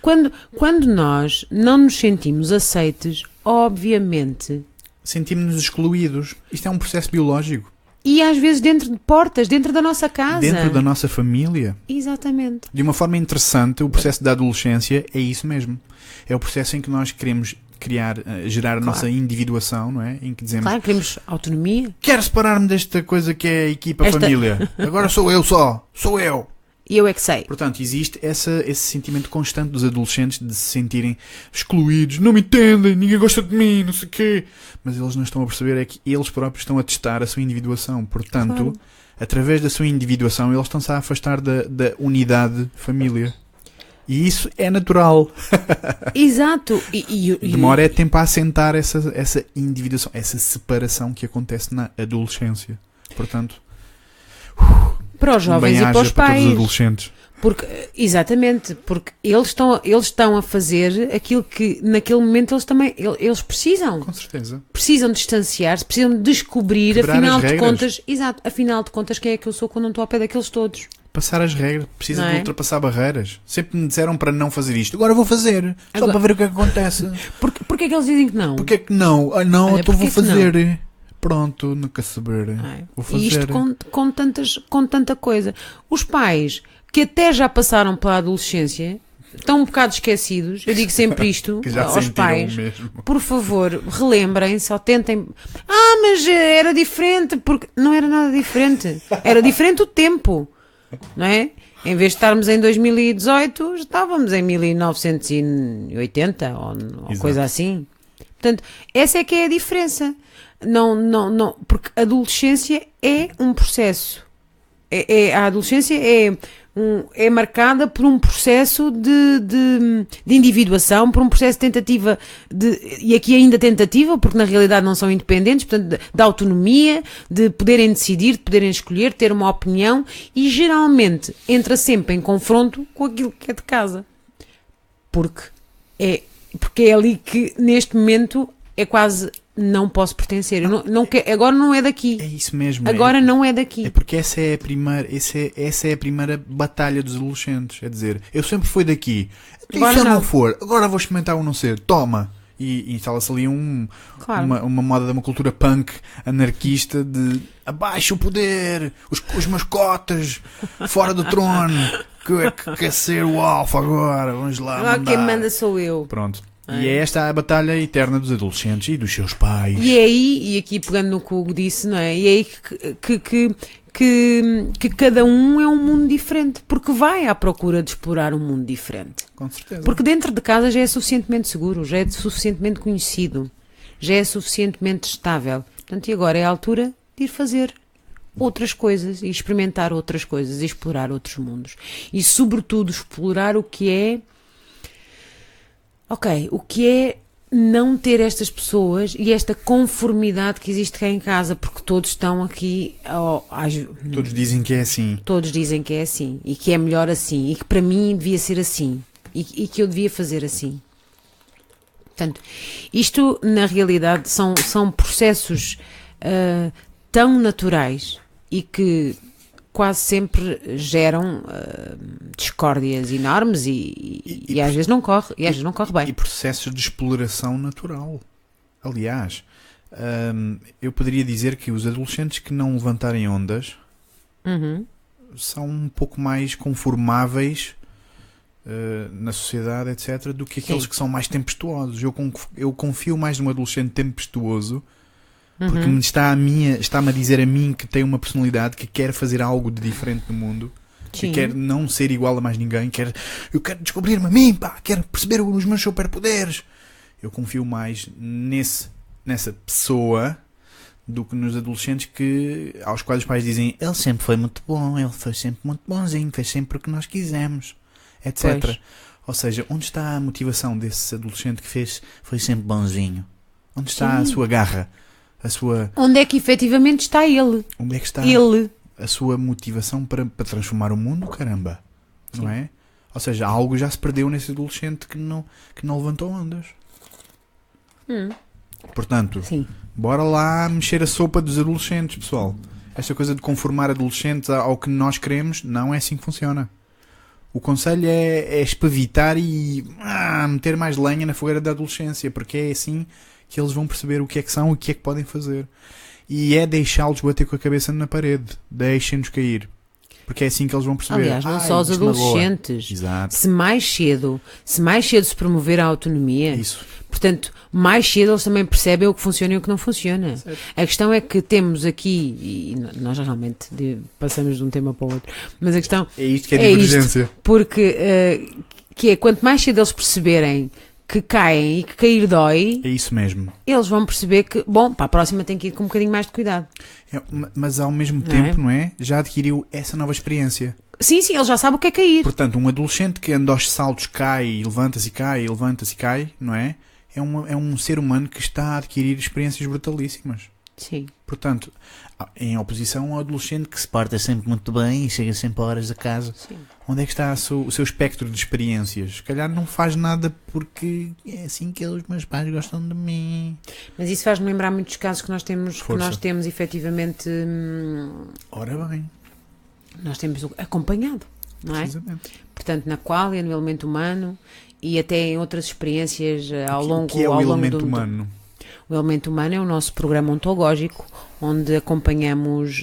Quando nós não nos sentimos aceites, obviamente, Sentimos-nos excluídos. Isto é um processo biológico. e às vezes dentro de portas, dentro da nossa casa. Dentro da nossa família. Exatamente. De uma forma interessante, o processo da adolescência é isso mesmo. É o processo em que nós queremos gerar a nossa individuação, não é? Em que dizemos, Claro, queremos autonomia. quero separar-me desta coisa que é a equipa família. Agora sou eu só. Sou eu. E eu é que sei. Portanto, existe esse sentimento constante dos adolescentes de se sentirem excluídos, não me entendem, ninguém gosta de mim, não sei o quê. Mas eles não estão a perceber é que eles próprios estão a testar a sua individuação. Portanto, Claro. através da sua individuação, eles estão-se a afastar da unidade família. E isso é natural. Exato. Demora tempo a assentar essa individuação, essa separação que acontece na adolescência. Portanto, para os jovens e para os para todos os pais. adolescentes. Exatamente, porque eles estão a fazer aquilo que naquele momento eles precisam. Com certeza. Precisam distanciar-se, precisam descobrir, Quebrar afinal as de regras. contas, exato, afinal de contas, quem é que eu sou quando não estou ao pé daqueles todos. Passar as regras, precisa Não de é? ultrapassar barreiras. Sempre me disseram para não fazer isto. Agora vou fazer. Só Agora- para ver o que é que acontece. Porquê é que eles dizem que não? Porquê que não? Ah, não, Olha, então vou porquê que fazer. Pronto, nunca saber. Não é? Vou fazer. E isto com tanta coisa. Os pais que até já passaram pela adolescência estão um bocado esquecidos. Eu digo sempre isto Que já aos sentiram pais. mesmo. Por favor, relembrem-se ou tentem. Mas era diferente. Porque não era nada diferente. Era diferente o tempo. Não é? Em vez de estarmos em 2018, estávamos em 1980 ou Exato. coisa assim. Portanto, essa é que é a diferença. Não, porque a adolescência é um processo. A adolescência é marcada por um processo de individuação, por um processo de tentativa, e aqui ainda tentativa, porque na realidade não são independentes, portanto, de autonomia, de poderem decidir, de poderem escolher, ter uma opinião, e geralmente entra sempre em confronto com aquilo que é de casa. Porque é ali que, neste momento, é quase não posso pertencer. Eu não quero, agora não é daqui. É isso mesmo. Agora não é daqui. É porque essa é a primeira batalha dos adolescentes. É dizer, eu sempre fui daqui. E Agora se eu não não. for, agora vou experimentar o não ser. Toma. e instala-se ali Claro. uma moda de uma cultura punk anarquista de abaixo o poder, os mascotas fora do trono, que quer ser o alfa agora, vamos lá Agora quem mandar. manda sou eu. Pronto. E é esta a batalha eterna dos adolescentes e dos seus pais. E é aí, e aqui pegando no que o Hugo disse, não é? E é aí que cada um é um mundo diferente, porque vai à procura de explorar um mundo diferente. Com certeza. Porque dentro de casa já é suficientemente seguro, já é suficientemente conhecido, já é suficientemente estável. Portanto, e agora é a altura de ir fazer outras coisas e experimentar outras coisas e explorar outros mundos. E, sobretudo, explorar o que é... Ok, o que é não ter estas pessoas e esta conformidade que existe cá em casa, porque todos estão aqui... Todos dizem que é assim. Todos dizem que é assim, e que é melhor assim, e que para mim devia ser assim, e que eu devia fazer assim. Portanto, isto na realidade são processos tão naturais e que quase sempre geram discórdias enormes e às vezes não corre, e às vezes não corre bem. E processos de exploração natural. Aliás, eu poderia dizer que os adolescentes que não levantarem ondas Uhum. são um pouco mais conformáveis na sociedade, etc., do que aqueles Sim. que são mais tempestuosos. Eu confio mais num adolescente tempestuoso porque Uhum. está-me a dizer a mim que tem uma personalidade, que quer fazer algo de diferente no mundo, que Sim. quer não ser igual a mais ninguém, eu quero descobrir-me a mim, pá, quero perceber os meus superpoderes. Eu confio mais nessa pessoa do que nos adolescentes aos quais os pais dizem ele sempre foi muito bom, ele foi sempre muito bonzinho, fez sempre o que nós quisemos, etc. Pois. Ou seja, onde está a motivação desse adolescente que foi sempre bonzinho? Onde está a Sim. sua garra? Onde é que efetivamente está ele? Onde é que está Ele. a sua motivação para transformar o mundo, caramba? Não Sim. é? Ou seja, algo já se perdeu nesse adolescente que não levantou ondas. Portanto, Sim. bora lá mexer a sopa dos adolescentes, pessoal. Esta coisa de conformar adolescentes ao que nós queremos, não é assim que funciona. O conselho é espavitar e meter mais lenha na fogueira da adolescência, porque é assim que eles vão perceber o que é que são e o que é que podem fazer. E é deixá-los bater com a cabeça na parede. Deixem-nos cair. Porque é assim que eles vão perceber. Aliás, não só os isto magoa. adolescentes. Exato. Se mais cedo se promover a autonomia, Isso. portanto, mais cedo eles também percebem o que funciona e o que não funciona. Certo. A questão é que temos aqui, e nós realmente passamos de um tema para o outro, mas a questão É isto que é é divergência. porque que é quanto mais cedo eles perceberem que caem e que cair dói, É isso mesmo. eles vão perceber que, bom, para a próxima tem que ir com um bocadinho mais de cuidado. Mas ao mesmo Não é? tempo, não é? Já adquiriu essa nova experiência. Sim, ele já sabe o que é cair. Portanto, um adolescente que anda aos saltos, cai e levanta-se e cai, e levanta-se e cai, não é? É um ser humano que está a adquirir experiências brutalíssimas. Sim. Portanto, em oposição ao adolescente que se porta sempre muito bem e chega sempre a horas a casa. Sim. Onde é que está o seu espectro de experiências? Se calhar não faz nada porque é assim que os meus pais gostam de mim. Mas isso faz-me lembrar muitos casos que nós temos, Força. efetivamente, Ora bem, nós temos acompanhado, não é? precisamente. Portanto, na Qualia, no elemento humano e até em outras experiências ao longo O que é o ao longo elemento do- humano? O Elemento Humano é o nosso programa ontológico, onde acompanhamos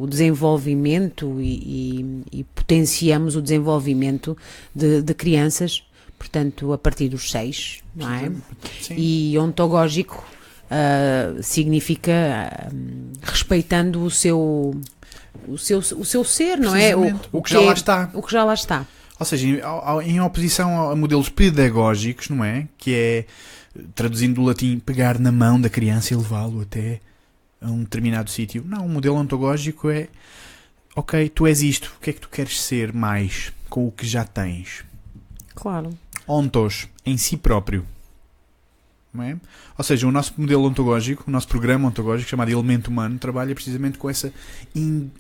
o desenvolvimento e potenciamos o desenvolvimento de crianças, portanto, a partir dos 6, não é? Sim. E ontológico significa respeitando o seu ser, não é? Precisamente. O que já lá está. O que já lá está. Ou seja, em oposição a modelos pedagógicos, não é? Que é, traduzindo do latim, pegar na mão da criança e levá-lo até a um determinado sítio. Não, o modelo ontológico é: ok, tu és isto, o que é que tu queres ser mais com o que já tens? Claro. Ontos, em si próprio. Não é? Ou seja, o nosso modelo ontológico, o nosso programa ontológico, chamado Elemento Humano, trabalha precisamente com essa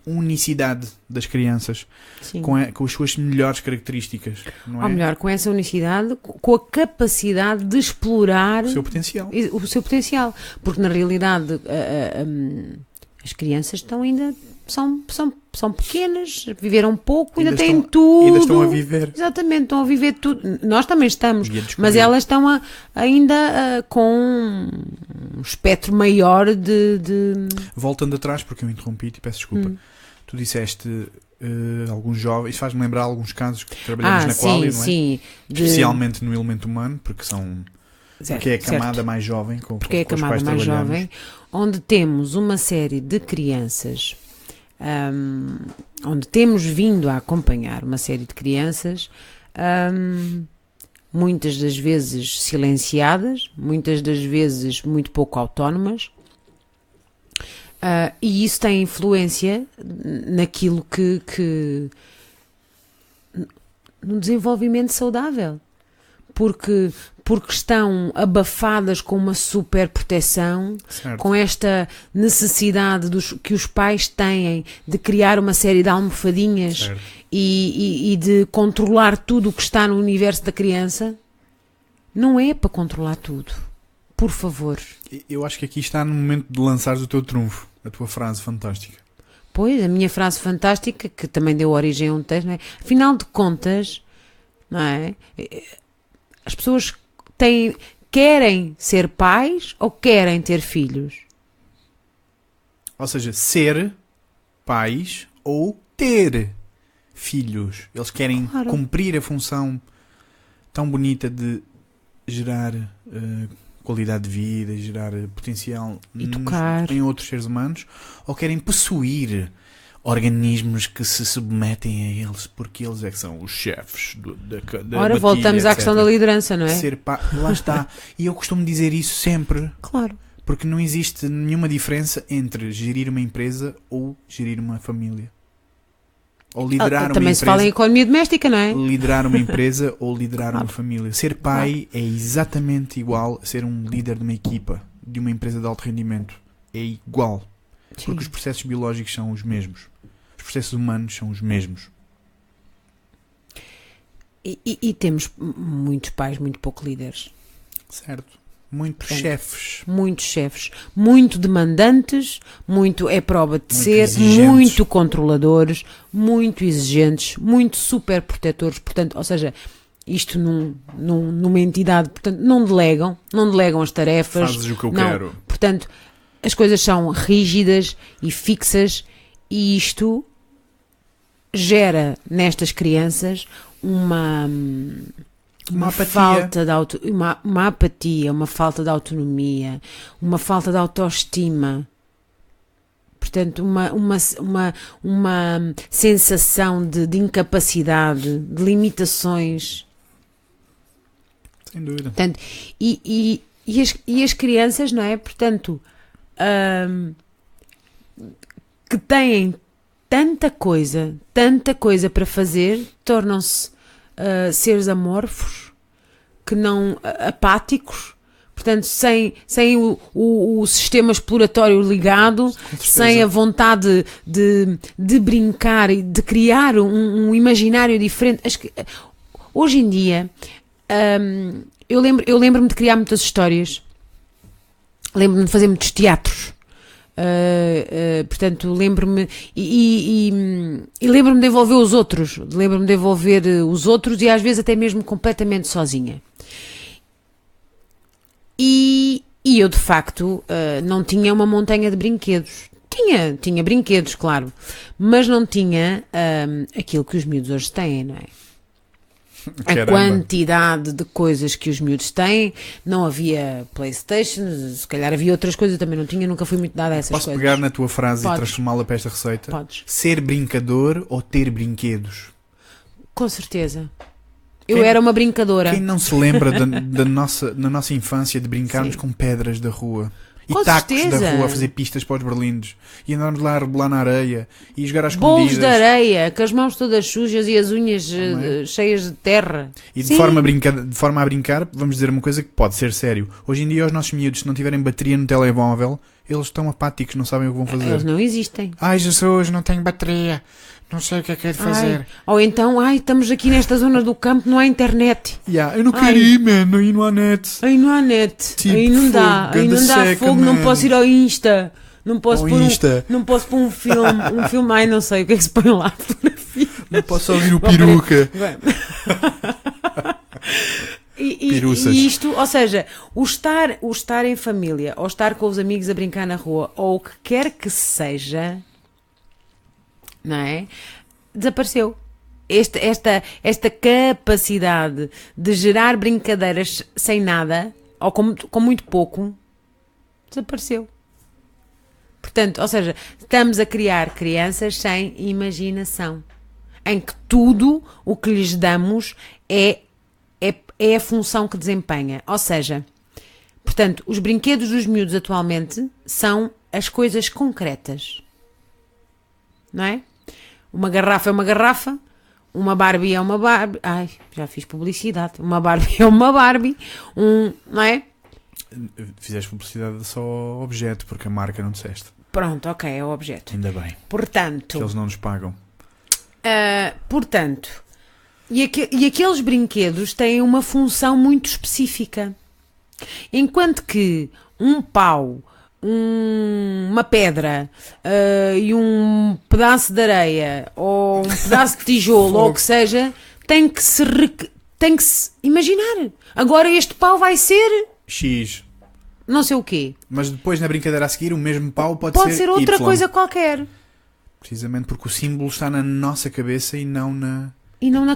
unicidade das crianças, Sim. com as suas melhores características. Não é? Ou melhor, com essa unicidade, com a capacidade de explorar O seu potencial. o seu potencial. Porque na realidade as crianças estão ainda são pequenas, viveram pouco, ainda têm estão, tudo. Ainda estão a viver. Exatamente, estão a viver tudo. Nós também estamos, E a descobrir. mas elas estão ainda com um espectro maior de... Voltando atrás, porque eu interrompi-te e peço desculpa. Tu disseste alguns jovens, isso faz-me lembrar alguns casos que trabalhamos na Qualy, não é? Sim, Especialmente no elemento humano, porque porque é a camada certo. mais jovem Porque é a com os camada quais mais trabalhamos. jovem, onde temos uma série de crianças, onde temos vindo a acompanhar uma série de crianças, muitas das vezes silenciadas, muitas das vezes muito pouco autónomas, e isso tem influência naquilo que no desenvolvimento saudável. Porque estão abafadas com uma super proteção, Certo. com esta necessidade que os pais têm de criar uma série de almofadinhas Certo. e de controlar tudo o que está no universo da criança. Não é para controlar tudo. Por favor. Eu acho que aqui está no momento de lançares o teu trunfo, a tua frase fantástica. Pois, a minha frase fantástica, que também deu origem a um texto, não é? Afinal de contas, não é? As pessoas querem ser pais ou querem ter filhos? Ou seja, ser pais ou ter filhos. Eles querem Claro. cumprir a função tão bonita de gerar qualidade de vida e gerar potencial E tocar. em outros seres humanos, ou querem possuir organismos que se submetem a eles porque eles é que são os chefes da Ora, batalha, voltamos à etc. questão da liderança, não é? Lá está. E eu costumo dizer isso sempre, Claro. porque não existe nenhuma diferença entre gerir uma empresa ou gerir uma família. Ou liderar uma Também empresa. se fala em economia doméstica, não é? Liderar uma empresa ou liderar Claro. uma família. Ser pai é exatamente igual a ser um líder de uma equipa, de uma empresa de alto rendimento. É igual. Sim. Porque os processos biológicos são os mesmos. Os processos humanos são os mesmos. E temos muitos pais muito pouco líderes. Certo. Muitos Portanto, chefes. Muitos chefes, muito demandantes, muito é prova de Muito ser, exigentes. muito controladores, muito exigentes, muito super protetores. Portanto, ou seja, isto numa entidade, portanto, não delegam as tarefas. Fazes o que eu não, quero. Portanto, as coisas são rígidas e fixas e isto gera nestas crianças uma apatia. falta de uma apatia, uma falta de autonomia, uma falta de autoestima. Portanto, uma sensação de incapacidade, de limitações. Sem dúvida. Portanto, e as crianças, não é? Portanto, que têm tanta coisa para fazer, tornam-se seres amorfos, que não apáticos, portanto, sem o sistema exploratório ligado, sem a vontade de brincar e de criar um imaginário diferente. Hoje em dia, eu lembro-me de criar muitas histórias, lembro-me de fazer muitos teatros. Portanto, lembro-me e lembro-me de envolver os outros, e às vezes até mesmo completamente sozinha. E eu de facto não tinha uma montanha de brinquedos. Tinha brinquedos, claro, mas não tinha aquilo que os miúdos hoje têm, não é? A Caramba. quantidade de coisas que os miúdos têm, não havia Playstation, se calhar havia outras coisas, eu também não tinha, nunca fui muito dada a essas Posso coisas. pegar na tua frase Podes. e transformá-la para esta receita? Podes, Ser brincador ou ter brinquedos? com certeza. Eu era uma brincadora. Quem não se lembra na nossa infância de brincarmos Sim. com pedras da rua? E Com tacos certeza. da rua a fazer pistas para os berlindos. E andarmos lá a rebolar na areia. E jogar às Bolos escondidas. de areia, com as mãos todas sujas e as unhas Não é? cheias de terra. E de Sim. forma a brincar, vamos dizer uma coisa que pode ser sério. Hoje em dia os nossos miúdos, se não tiverem bateria no telemóvel, eles estão apáticos, não sabem o que vão fazer. Eles não existem. Ai Jesus, não tenho bateria. Não sei o que é que é de fazer. Ai, ou então, estamos aqui nesta zona do campo, não há internet. Eu não Ai. quero ir, mano, aí não há net. Aí não há net, Tipo, aí não dá, fogo, aí não ganda dá seca, fogo, não man. posso ir ao Insta, Não posso Ou pôr Insta. não posso pôr um filme, ai não sei o que é que se põe lá, fotografia. Não posso ouvir o peruca. E isto, ou seja, o estar em família, ou estar com os amigos a brincar na rua, ou o que quer que seja, não é? Desapareceu. Esta capacidade de gerar brincadeiras sem nada, ou com muito pouco, desapareceu. Portanto, ou seja, estamos a criar crianças sem imaginação, em que tudo o que lhes damos é a função que desempenha. Ou seja, portanto, os brinquedos dos miúdos atualmente são as coisas concretas. Não é? Uma garrafa é uma garrafa, uma Barbie é uma Barbie. Ai, já fiz publicidade. Uma Barbie é uma Barbie. Não é? Fizeste publicidade só ao objeto, porque a marca não disseste. Pronto, ok, é o objeto. Ainda bem. Portanto... Que eles não nos pagam. Portanto... E aqueles brinquedos têm uma função muito específica. Enquanto que um pau, uma pedra e um pedaço de areia ou um pedaço de tijolo ou o que seja, tem que se imaginar. Agora este pau vai ser... X. Não sei o quê. Mas depois na brincadeira a seguir o mesmo pau pode ser outra Y. coisa qualquer. Precisamente porque o símbolo está na nossa cabeça e não na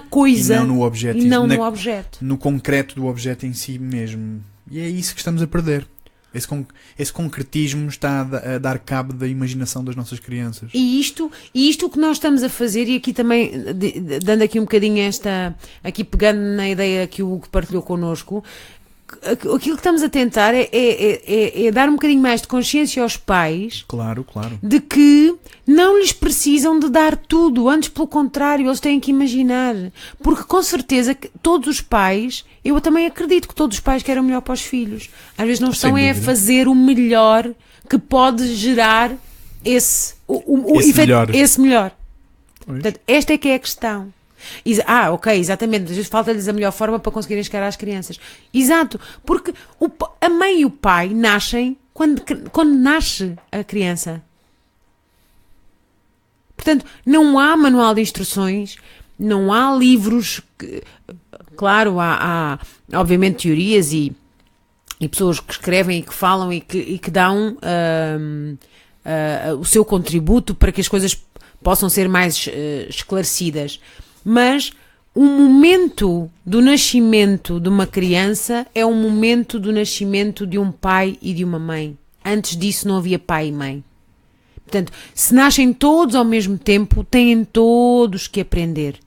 coisa. E não no objeto. E não no objeto. No concreto do objeto em si mesmo. E é isso que estamos a perder. Esse concretismo está a dar cabo da imaginação das nossas crianças. E isto que nós estamos a fazer, e aqui também, dando aqui um bocadinho aqui pegando na ideia que o Hugo partilhou connosco, aquilo que estamos a tentar é dar um bocadinho mais de consciência aos pais. Claro. De que não lhes precisam de dar tudo, antes pelo contrário, eles têm que imaginar. Porque com certeza que todos os pais, eu também acredito que todos os pais querem o melhor para os filhos. Às vezes não estão a fazer o melhor que pode gerar esse melhor. Portanto, esta é que é a questão. Ok, exatamente, às vezes falta-lhes a melhor forma para conseguirem chegar às crianças. Exato, porque a mãe e o pai nascem quando nasce a criança. Portanto, não há manual de instruções, não há livros, claro, há obviamente teorias e pessoas que escrevem e que falam e que dão o seu contributo para que as coisas possam ser mais esclarecidas. Mas o momento do nascimento de uma criança é o momento do nascimento de um pai e de uma mãe. Antes disso não havia pai e mãe. Portanto, se nascem todos ao mesmo tempo, têm todos que aprender.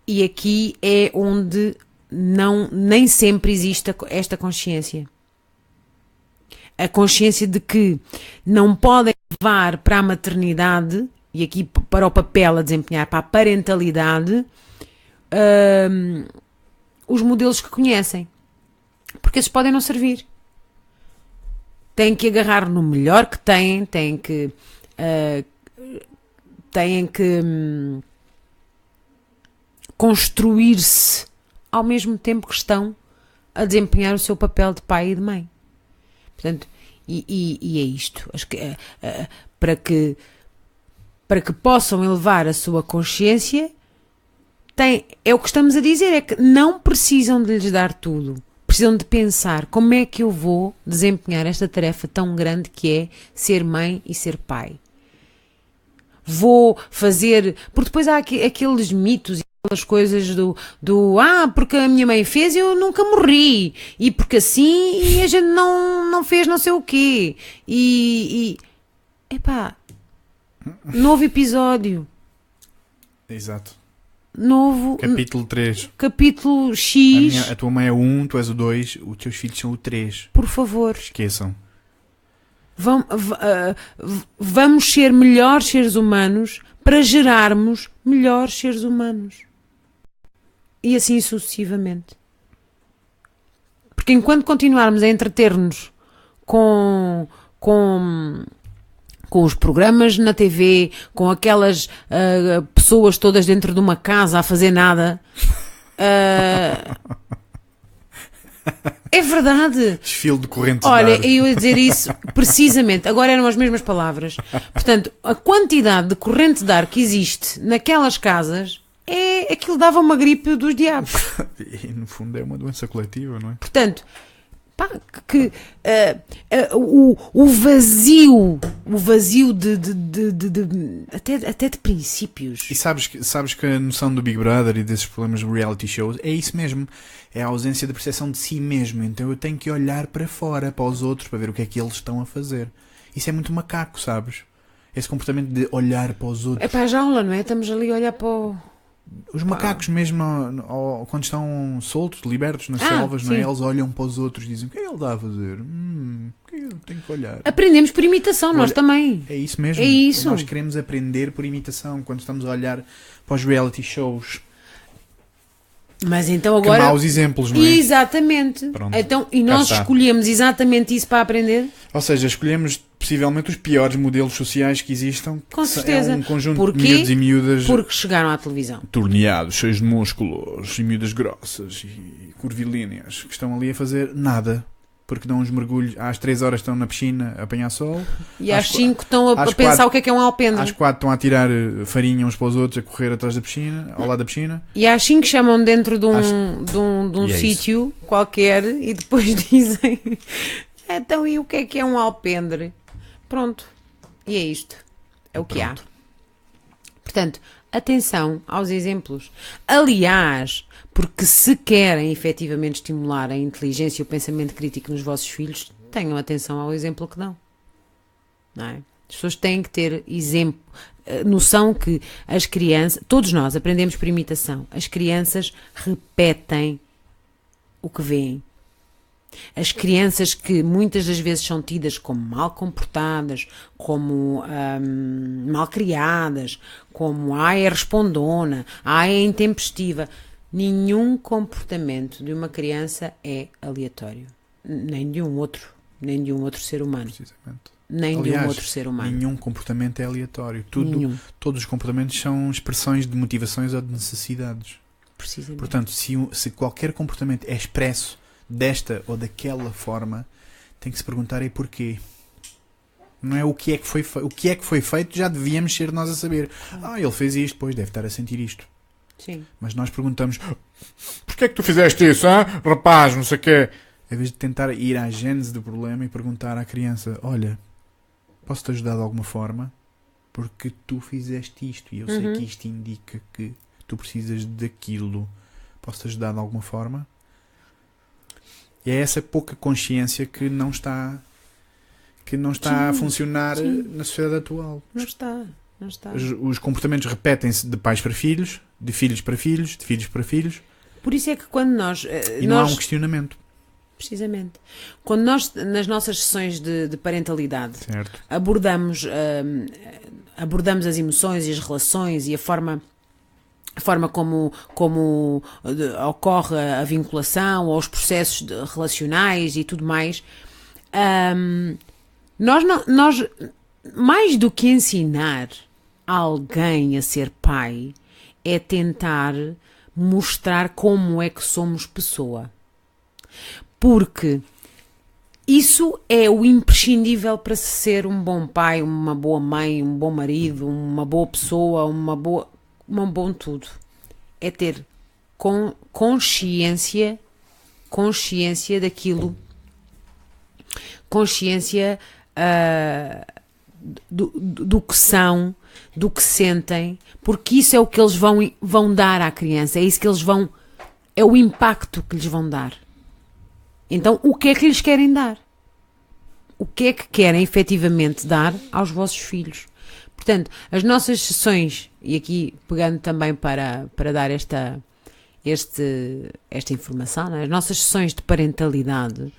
E aqui é onde nem sempre existe esta consciência. A consciência de que não podem levar para a maternidade, e aqui para o papel a desempenhar, para a parentalidade, os modelos que conhecem. Porque esses podem não servir. Têm que agarrar no melhor que têm que construir-se ao mesmo tempo que estão a desempenhar o seu papel de pai e de mãe. Portanto, e é isto. Acho que para que possam elevar a sua consciência, é o que estamos a dizer, é que não precisam de lhes dar tudo. Precisam de pensar como é que eu vou desempenhar esta tarefa tão grande que é ser mãe e ser pai. Vou fazer... Porque depois há aqueles mitos e aquelas coisas porque a minha mãe fez e eu nunca morri. E porque assim e a gente não fez não sei o quê. Novo episódio. Exato. Novo... Capítulo 3. Capítulo X. A tua mãe é o 1, tu és o 2, os teus filhos são o 3. Por favor. Esqueçam. Vamos ser melhores seres humanos para gerarmos melhores seres humanos. E assim sucessivamente. Porque enquanto continuarmos a entreter-nos com os programas na TV, com aquelas pessoas todas dentro de uma casa a fazer nada, É verdade. Desfile de correntes Olha, de ar. eu ia dizer isso precisamente. Agora eram as mesmas palavras. Portanto, a quantidade de corrente de ar que existe naquelas casas aquilo dava uma gripe dos diabos. E no fundo é uma doença coletiva, não é? Portanto, pá, o vazio até de princípios. E sabes que a noção do Big Brother e desses problemas de reality shows é isso mesmo. É a ausência de percepção de si mesmo. Então eu tenho que olhar para fora, para os outros, para ver o que é que eles estão a fazer. Isso é muito macaco, sabes? Esse comportamento de olhar para os outros. É para a jaula, não é? Estamos ali a olhar para o... Os macacos mesmo, quando estão soltos, libertos nas selvas, não é? Eles olham para os outros e dizem: o que é que ele está a fazer? O que é que eu tenho que olhar? Aprendemos por imitação, nós também. É isso mesmo. É isso. Nós queremos aprender por imitação quando estamos a olhar para os reality shows. Mas então agora... Que maus exemplos, não é? Exatamente. Pronto. Então, e nós escolhemos exatamente isso para aprender? Ou seja, escolhemos possivelmente os piores modelos sociais que existam. Com certeza. É um conjunto de miúdos e miúdas... Porque chegaram à televisão. Torneados, cheios de músculos, e miúdas grossas e curvilíneas, que estão ali a fazer nada. Porque dão uns mergulhos, às 3 horas estão na piscina a apanhar sol. E às 5 estão a pensar o que é um alpendre. Às 4 estão a tirar farinha uns para os outros, a correr atrás da piscina, ao lado da piscina. E às 5 chamam dentro de um sítio qualquer e depois dizem: então e o que é um alpendre? Pronto. E é isto. É o que há. Portanto, atenção aos exemplos. Aliás, porque se querem efetivamente estimular a inteligência e o pensamento crítico nos vossos filhos, tenham atenção ao exemplo que dão. Não é? As pessoas têm que ter exemplo, noção que as crianças, todos nós aprendemos por imitação, as crianças repetem o que veem. As crianças que muitas das vezes são tidas como mal comportadas, como mal criadas, como é respondona, é intempestiva. Nenhum comportamento de uma criança é aleatório. Nem de um outro ser humano. Precisamente. Nem de um outro ser humano. Nenhum comportamento é aleatório. Todos os comportamentos são expressões de motivações ou de necessidades. Precisamente. Portanto, se qualquer comportamento é expresso desta ou daquela forma, tem que se perguntar aí porquê. Não é o que é que foi feito. O que é que foi feito já devíamos ser nós a saber. Ele fez isto, pois deve estar a sentir isto. Sim. Mas nós perguntamos: porquê é que tu fizeste isso, hein? Rapaz, não sei o quê. Em vez de tentar ir à gênese do problema e perguntar à criança: olha, posso-te ajudar de alguma forma? Porque tu fizeste isto e eu sei que isto indica que tu precisas daquilo. Posso-te ajudar de alguma forma? E é essa pouca consciência que não está a funcionar na sociedade atual. Não está. Os comportamentos repetem-se de pais para filhos, de filhos para filhos, de filhos para filhos. Por isso é que quando nós... não há um questionamento. Precisamente. Quando nós, nas nossas sessões de parentalidade, certo, abordamos as emoções e as relações e a forma como ocorre a vinculação ou os processos relacionais e tudo mais, nós mais do que ensinar alguém a ser pai, é tentar mostrar como é que somos pessoa. Porque isso é o imprescindível para ser um bom pai, uma boa mãe, um bom marido, uma boa pessoa, um bom tudo. É ter consciência daquilo, consciência do que são, do que sentem, porque isso é o que eles vão dar à criança, é isso que eles vão, é o impacto que lhes vão dar. Então, o que é que lhes querem dar? O que é que querem efetivamente dar aos vossos filhos? Portanto, as nossas sessões, e aqui pegando também para dar esta informação, né? As nossas sessões de parentalidade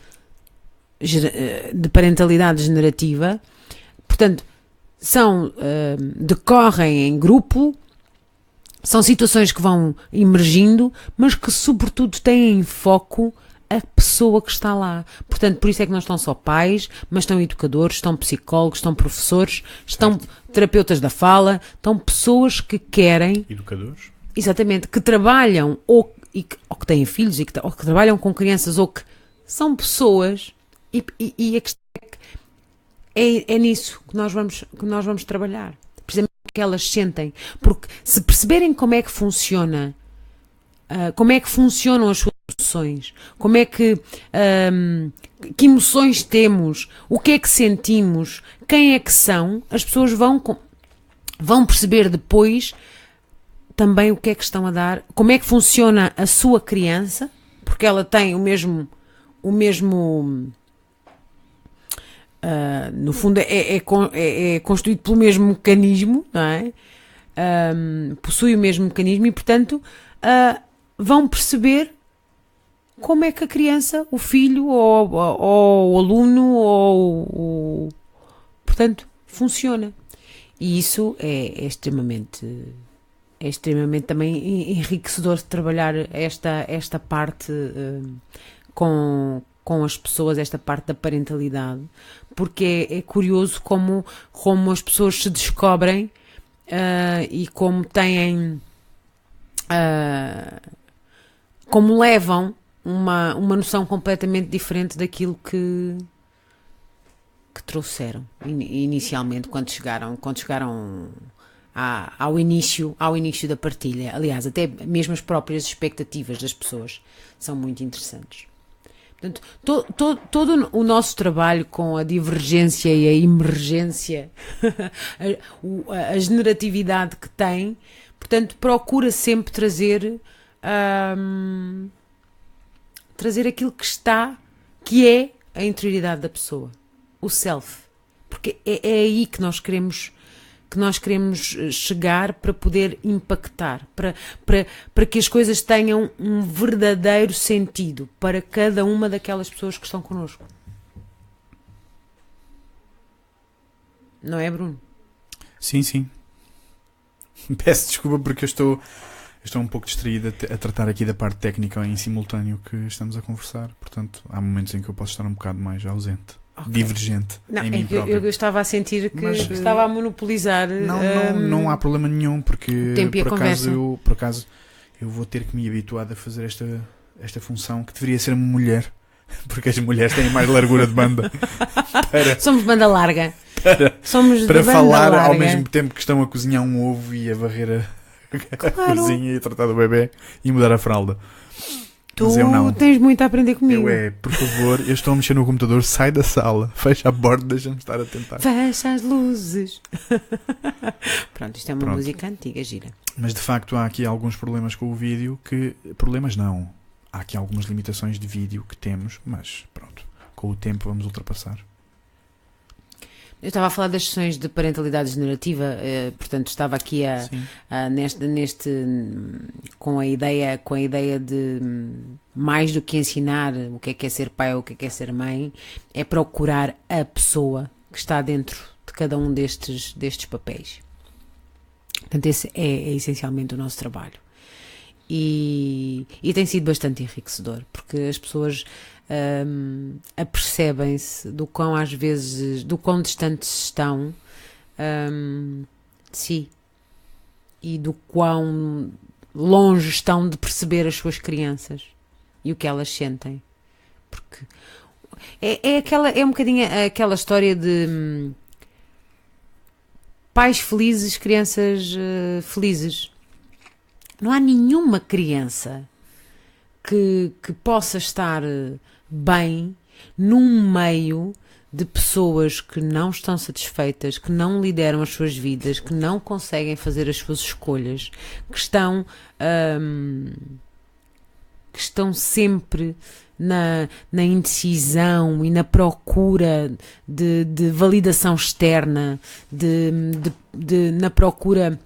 generativa, portanto, decorrem em grupo, são situações que vão emergindo, mas que sobretudo têm em foco a pessoa que está lá. Portanto, por isso é que não estão só pais, mas estão educadores, estão psicólogos, estão professores, estão terapeutas da fala, estão pessoas que querem... Educadores? Exatamente, que trabalham ou que têm filhos ou que trabalham com crianças ou que são pessoas e a questão é nisso que nós vamos trabalhar. Precisamente que elas sentem. Porque se perceberem como é que funciona, como é que funcionam as suas emoções, como é que emoções temos, o que é que sentimos, quem é que são, as pessoas vão perceber depois também o que é que estão a dar, como é que funciona a sua criança, porque ela tem o mesmo no fundo é constituído pelo mesmo mecanismo, não é? Possui o mesmo mecanismo e, portanto, vão perceber como é que a criança, o filho ou o aluno portanto, funciona. E isso é extremamente também enriquecedor de trabalhar esta parte com as pessoas, esta parte da parentalidade, porque é curioso como as pessoas se descobrem e como têm como levam uma noção completamente diferente daquilo que trouxeram inicialmente quando chegaram ao início da partilha. Aliás, até mesmo as próprias expectativas das pessoas são muito interessantes. Portanto, todo o nosso trabalho com a divergência e a emergência, a generatividade que tem, portanto, procura sempre trazer aquilo que é a interioridade da pessoa, o self, porque é aí que nós queremos chegar para poder impactar, para que as coisas tenham um verdadeiro sentido para cada uma daquelas pessoas que estão connosco. Não é, Bruno? Sim, sim. Peço desculpa porque eu estou um pouco distraído a tratar aqui da parte técnica em simultâneo que estamos a conversar. Portanto, há momentos em que eu posso estar um bocado mais ausente. Okay. Divergente. Não, em mim próprio. Eu estava a sentir que estava a monopolizar. Não há problema nenhum, porque tempo e por acaso eu vou ter que me habituar a fazer esta função que deveria ser uma mulher, porque as mulheres têm mais largura de banda. Somos banda larga. Para falar larga. Ao mesmo tempo que estão a cozinhar um ovo e a varrer a cozinha e a tratar do bebê e mudar a fralda. Tu tens muito a aprender comigo. Por favor, eu estou a mexer no computador, sai da sala, fecha a porta, deixa-me estar a tentar. Fecha as luzes. Pronto, isto é uma música antiga, gira. Mas de facto há aqui alguns problemas com o vídeo problemas não. Há aqui algumas limitações de vídeo que temos, mas pronto, com o tempo vamos ultrapassar. Eu estava a falar das sessões de parentalidade generativa, portanto estava aqui com a ideia de mais do que ensinar o que é ser pai ou o que é ser mãe, é procurar a pessoa que está dentro de cada um destes papéis. Portanto, esse é essencialmente o nosso trabalho. E tem sido bastante enriquecedor, porque as pessoas apercebem-se do quão distantes estão de si e do quão longe estão de perceber as suas crianças e o que elas sentem, porque é um bocadinho aquela história de pais felizes, crianças felizes. Não há nenhuma criança que possa estar bem num meio de pessoas que não estão satisfeitas, que não lideram as suas vidas, que não conseguem fazer as suas escolhas, que estão sempre na indecisão e na procura de validação externa, na procura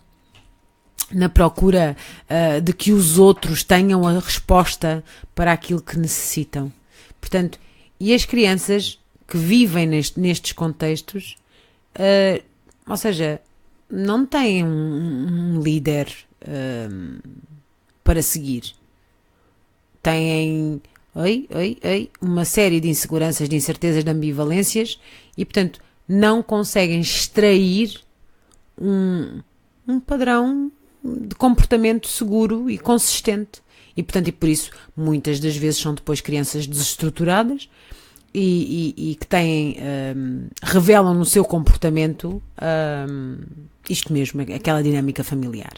de que os outros tenham a resposta para aquilo que necessitam. Portanto, e as crianças que vivem nestes contextos, ou seja, não têm um líder para seguir. Têm uma série de inseguranças, de incertezas, de ambivalências e, portanto, não conseguem extrair um padrão de comportamento seguro e consistente. E, portanto, e por isso, muitas das vezes são depois crianças desestruturadas e que têm, revelam no seu comportamento isto mesmo, aquela dinâmica familiar,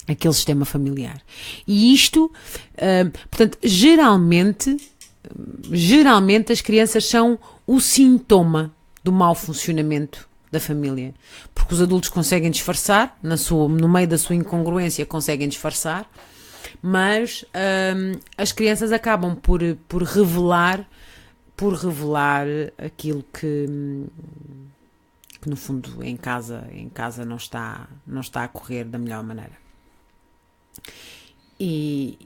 aquele sistema familiar. E isto, portanto, geralmente as crianças são o sintoma do mau funcionamento da família, porque os adultos conseguem disfarçar, no meio da sua incongruência conseguem disfarçar, mas as crianças acabam por revelar aquilo que no fundo em casa não está a correr da melhor maneira. E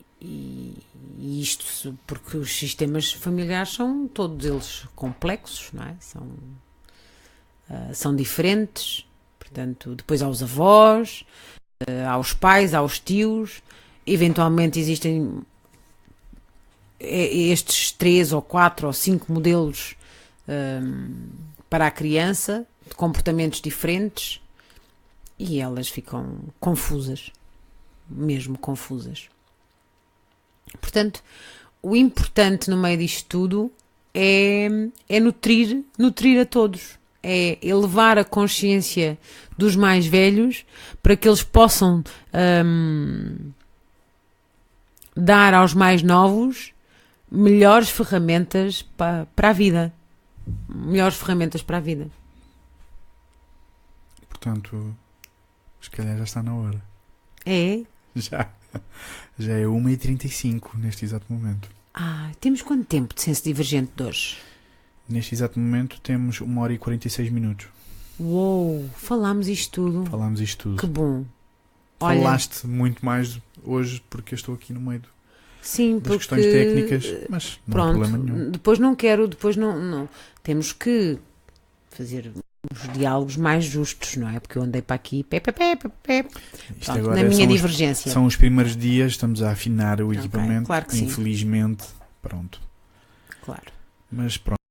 isto porque os sistemas familiares são todos eles complexos, não é? São diferentes, portanto, depois aos avós, aos pais, aos tios, eventualmente existem estes 3 ou 4 ou 5 modelos para a criança, de comportamentos diferentes, e elas ficam confusas, mesmo confusas. Portanto, o importante no meio disto tudo é nutrir a todos, é elevar a consciência dos mais velhos para que eles possam dar aos mais novos melhores ferramentas para a vida. Melhores ferramentas para a vida. Portanto, se calhar já está na hora. É? Já é 1h35 neste exato momento. Temos quanto tempo de Senso Divergente de hoje? Neste exato momento temos 1h46. Uou, falámos isto tudo. Que bom. Falaste muito mais hoje porque eu estou aqui no meio das questões porque técnicas, mas não há problema nenhum. Depois não. Temos que fazer uns diálogos mais justos, não é? Porque eu andei para aqui, Isto agora na minha divergência. São os primeiros dias, estamos a afinar o equipamento, claro que sim. infelizmente, pronto. Claro. Mas pronto.